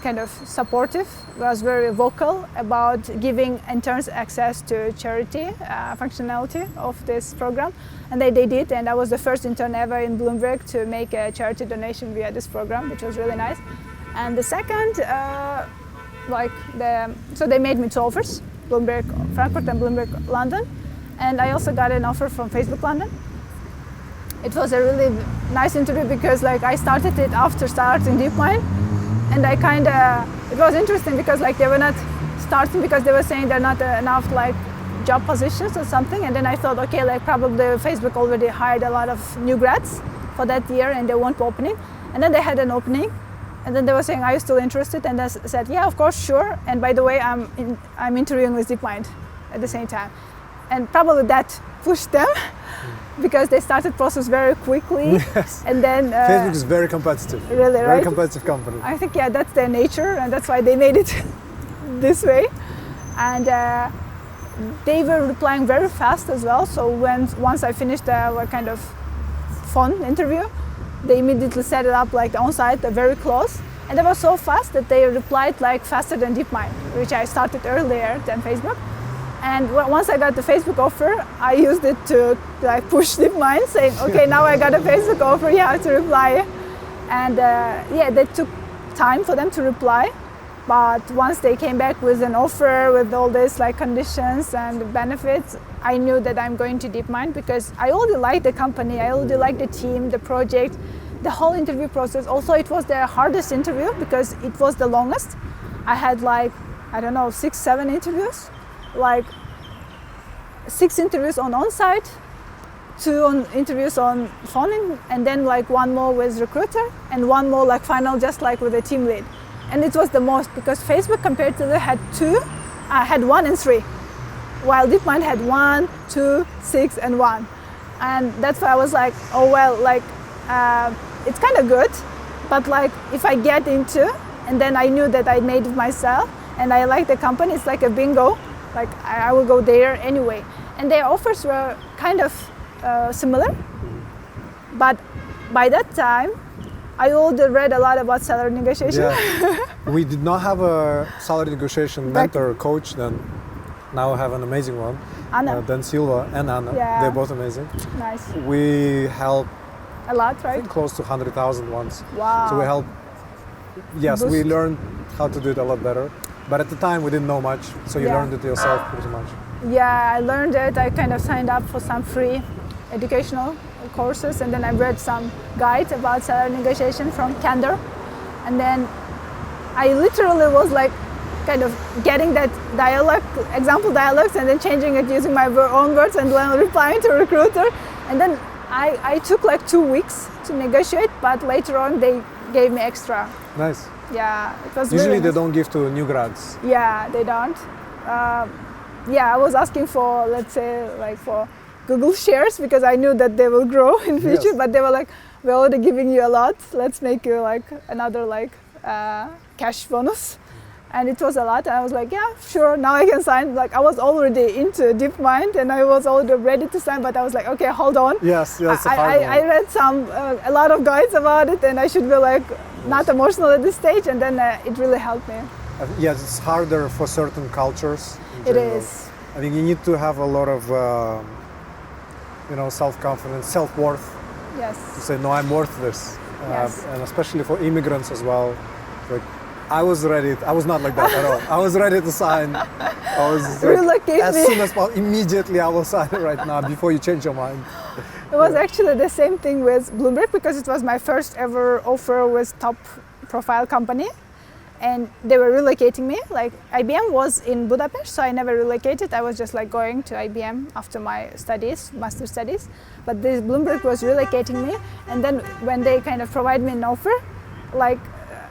kind of supportive, was very vocal about giving interns access to charity functionality of this program, and they did, and I was the first intern ever in Bloomberg to make a charity donation via this program, which was really nice. And the second, so they made me 2 offers, Bloomberg Frankfurt and Bloomberg London, and I also got an offer from Facebook London. It was a really nice interview because like I started it after starting DeepMind, and it was interesting because like they were not starting because they were saying there are not enough like job positions or something, and then I thought, okay, like probably Facebook already hired a lot of new grads for that year and they won't be opening, and then they had an opening, and then they were saying, are you still interested? And I said, yeah, of course, sure. And by the way, I'm interviewing with DeepMind at the same time, and probably that pushed them. Because they started process very quickly. Yes. And then Facebook is very competitive. Really, right? Very competitive company. I think, yeah, that's their nature, and that's why they made it this way. And they were replying very fast as well. So once I finished the kind of phone interview, they immediately set it up like the on-site, very close. And they were so fast that they replied like faster than DeepMind, which I started earlier than Facebook. And once I got the Facebook offer, I used it to like push DeepMind, saying, okay, now I got a Facebook offer, you have to reply. And they took time for them to reply. But once they came back with an offer with all these like conditions and benefits, I knew that I'm going to DeepMind because I already liked the company, I already liked the team, the project, the whole interview process. Also, it was the hardest interview because it was the longest. I had 6-7 interviews. Like 6 interviews on-site, 2 interviews on phone, and then like 1 more with recruiter, and 1 more like final just like with a team lead. And it was the most because Facebook compared to the had 1 and 3. while DeepMind had 1, 2, 6, and 1. And that's why I was like, oh well, like it's kind of good, but like if I get into, and then I knew that I made it myself, and I like the company, it's like a bingo, like I will go there anyway. And their offers were kind of similar, but by that time, I already read a lot about salary negotiation. Yeah. We did not have a salary negotiation mentor or coach then. Now I have an amazing one. Anna. Then Silva and Anna. Yeah. They're both amazing. Nice. We help A lot, I right? think close to 100,000 once. Wow. So we help. Yes, Boost. we learned how to do it a lot better. But at the time we didn't know much, so you Yeah. learned it yourself pretty much. Yeah, I learned it. I kind of signed up for some free educational courses, and then I read some guides about salary negotiation from Candor. And then I literally was like kind of getting that dialogue, example dialogues, and then changing it using my own words and then replying to a recruiter. And then I took like 2 weeks to negotiate, but later on they gave me extra. Nice. Yeah, it was Usually really they nice. don't give to new grads. Yeah, they don't. Yeah, I was asking for, let's say, like for Google shares because I knew that they will grow in future. Yes. But they were like, we're already giving you a lot. Let's make you like another like cash bonus. And it was a lot. And I was like, yeah, sure. Now I can sign. Like I was already into DeepMind and I was already ready to sign. But I was like, okay, hold on. Yes, yes. I read a lot of guides about it, and I should be like not emotional at this stage. And then it really helped me. Yes, it's harder for certain cultures. in It general. is. I think you need to have a lot of, self-confidence, self-worth Yes. to say, no, I'm worth this. Yes. And especially for immigrants as well. Like, I was ready. I was not like that at all. I was ready to sign. I was like, Relocate as me. soon as possible, immediately I will sign right now before you change your mind. It was actually the same thing with Bloomberg because it was my first ever offer with top profile company, and they were relocating me. Like IBM was in Budapest, so I never relocated. I was just like going to IBM after my studies, master studies. But this Bloomberg was relocating me, and then when they kind of provide me an offer, like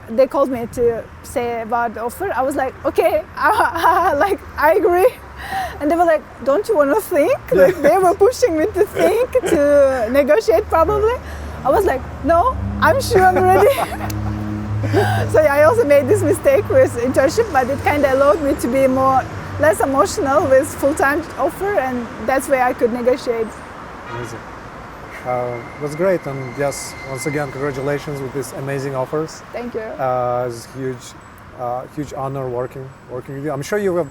they called me to say about the offer. I was like, okay, like I agree. And they were like, don't you want to think? Like they were pushing me to think, to negotiate probably. I was like, no, I'm sure I'm ready. So yeah, I also made this mistake with internship, but it kind of allowed me to be less emotional with full-time offer, and that's where I could negotiate. Amazing. That's great, and yes, once again, congratulations with these amazing offers. Thank you. It's huge honor working with you. I'm sure you have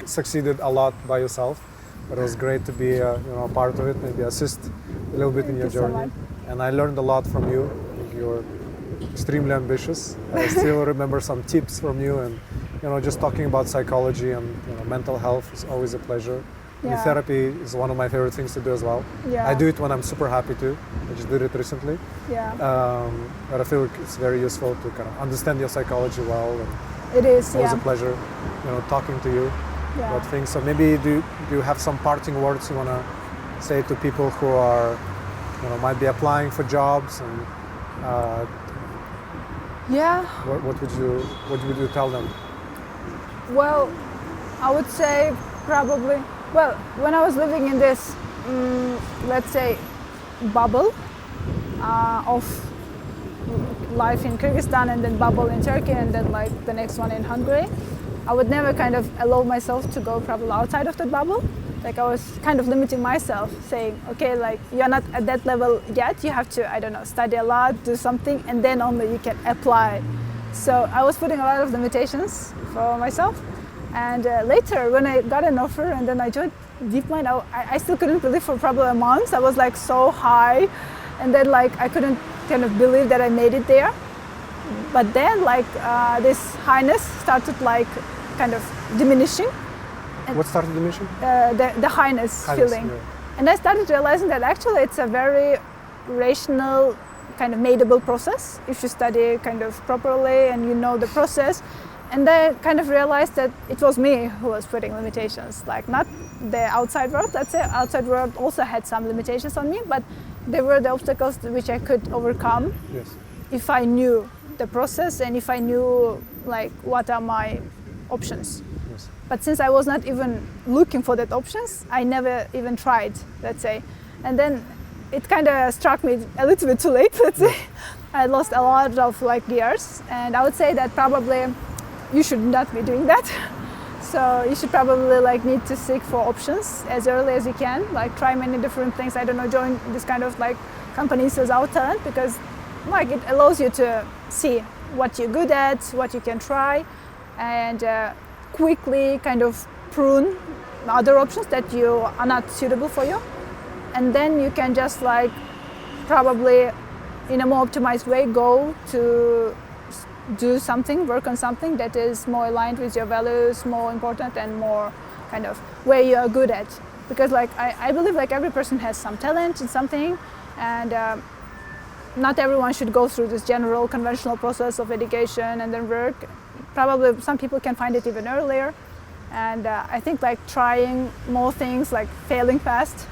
succeeded a lot by yourself, but it was great to be a part of it, maybe assist a little bit in your Thank you so journey. much. And I learned a lot from you. You're extremely ambitious. I still remember some tips from you, and just talking about psychology and mental health is always a pleasure. Yeah. And therapy is one of my favorite things to do as well. Yeah. I do it when I'm super happy to. I just did it recently. Yeah. But I feel like it's very useful to kind of understand your psychology well. And It is. it's always Yeah. a pleasure, talking to you Yeah. about things. So maybe do you have some parting words you want to say to people who are, might be applying for jobs, and Yeah. what would you tell them? Well, I would say probably. Well, when I was living in this, let's say, bubble of life in Kyrgyzstan, and then bubble in Turkey, and then like the next one in Hungary, I would never kind of allow myself to go probably outside of that bubble. Like I was kind of limiting myself, saying, okay, like you're not at that level yet. You have to, I don't know, study a lot, do something, and then only you can apply. So I was putting a lot of limitations for myself. And later, when I got an offer and then I joined DeepMind, I still couldn't believe for probably a month. I was like so high, and then like I couldn't kind of believe that I made it there. But then like this highness started like kind of diminishing. What started the mission? The highness feeling. Yeah. And I started realizing that actually it's a very rational, kind of madeable process if you study kind of properly and you know the process. And I kind of realized that it was me who was putting limitations, like not the outside world. Let's say outside world also had some limitations on me, but they were the obstacles which I could overcome. Yes. If I knew the process and if I knew like what are my options. Yes. But since I was not even looking for that options, I never even tried, let's say. And then it kind of struck me a little bit too late, let's say. I lost a lot of like years, and I would say that probably you should not be doing that. So you should probably like need to seek for options as early as you can, like try many different things. I don't know, join this kind of like companies as Outtalent, because like it allows you to see what you're good at, what you can try, and quickly kind of prune other options that you are not suitable for you. And then you can just like probably in a more optimized way go to do something, work on something that is more aligned with your values, more important, and more kind of where you are good at. Because like I believe like every person has some talent in something, and not everyone should go through this general conventional process of education and then work. Probably some people can find it even earlier, and I think like trying more things, like failing fast,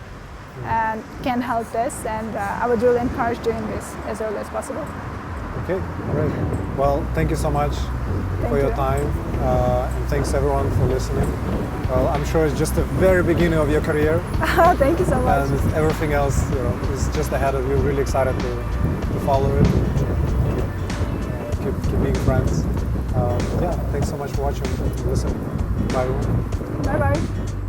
and can help this, and I would really encourage doing this as early as possible. Okay, great. Well, thank you so much for your time, and thanks everyone for listening. Well, I'm sure it's just the very beginning of your career. Thank you so much. And everything else, is just ahead of you. Really excited to follow it and keep being friends. Yeah, thanks so much for watching and listening. Bye everyone. Bye bye.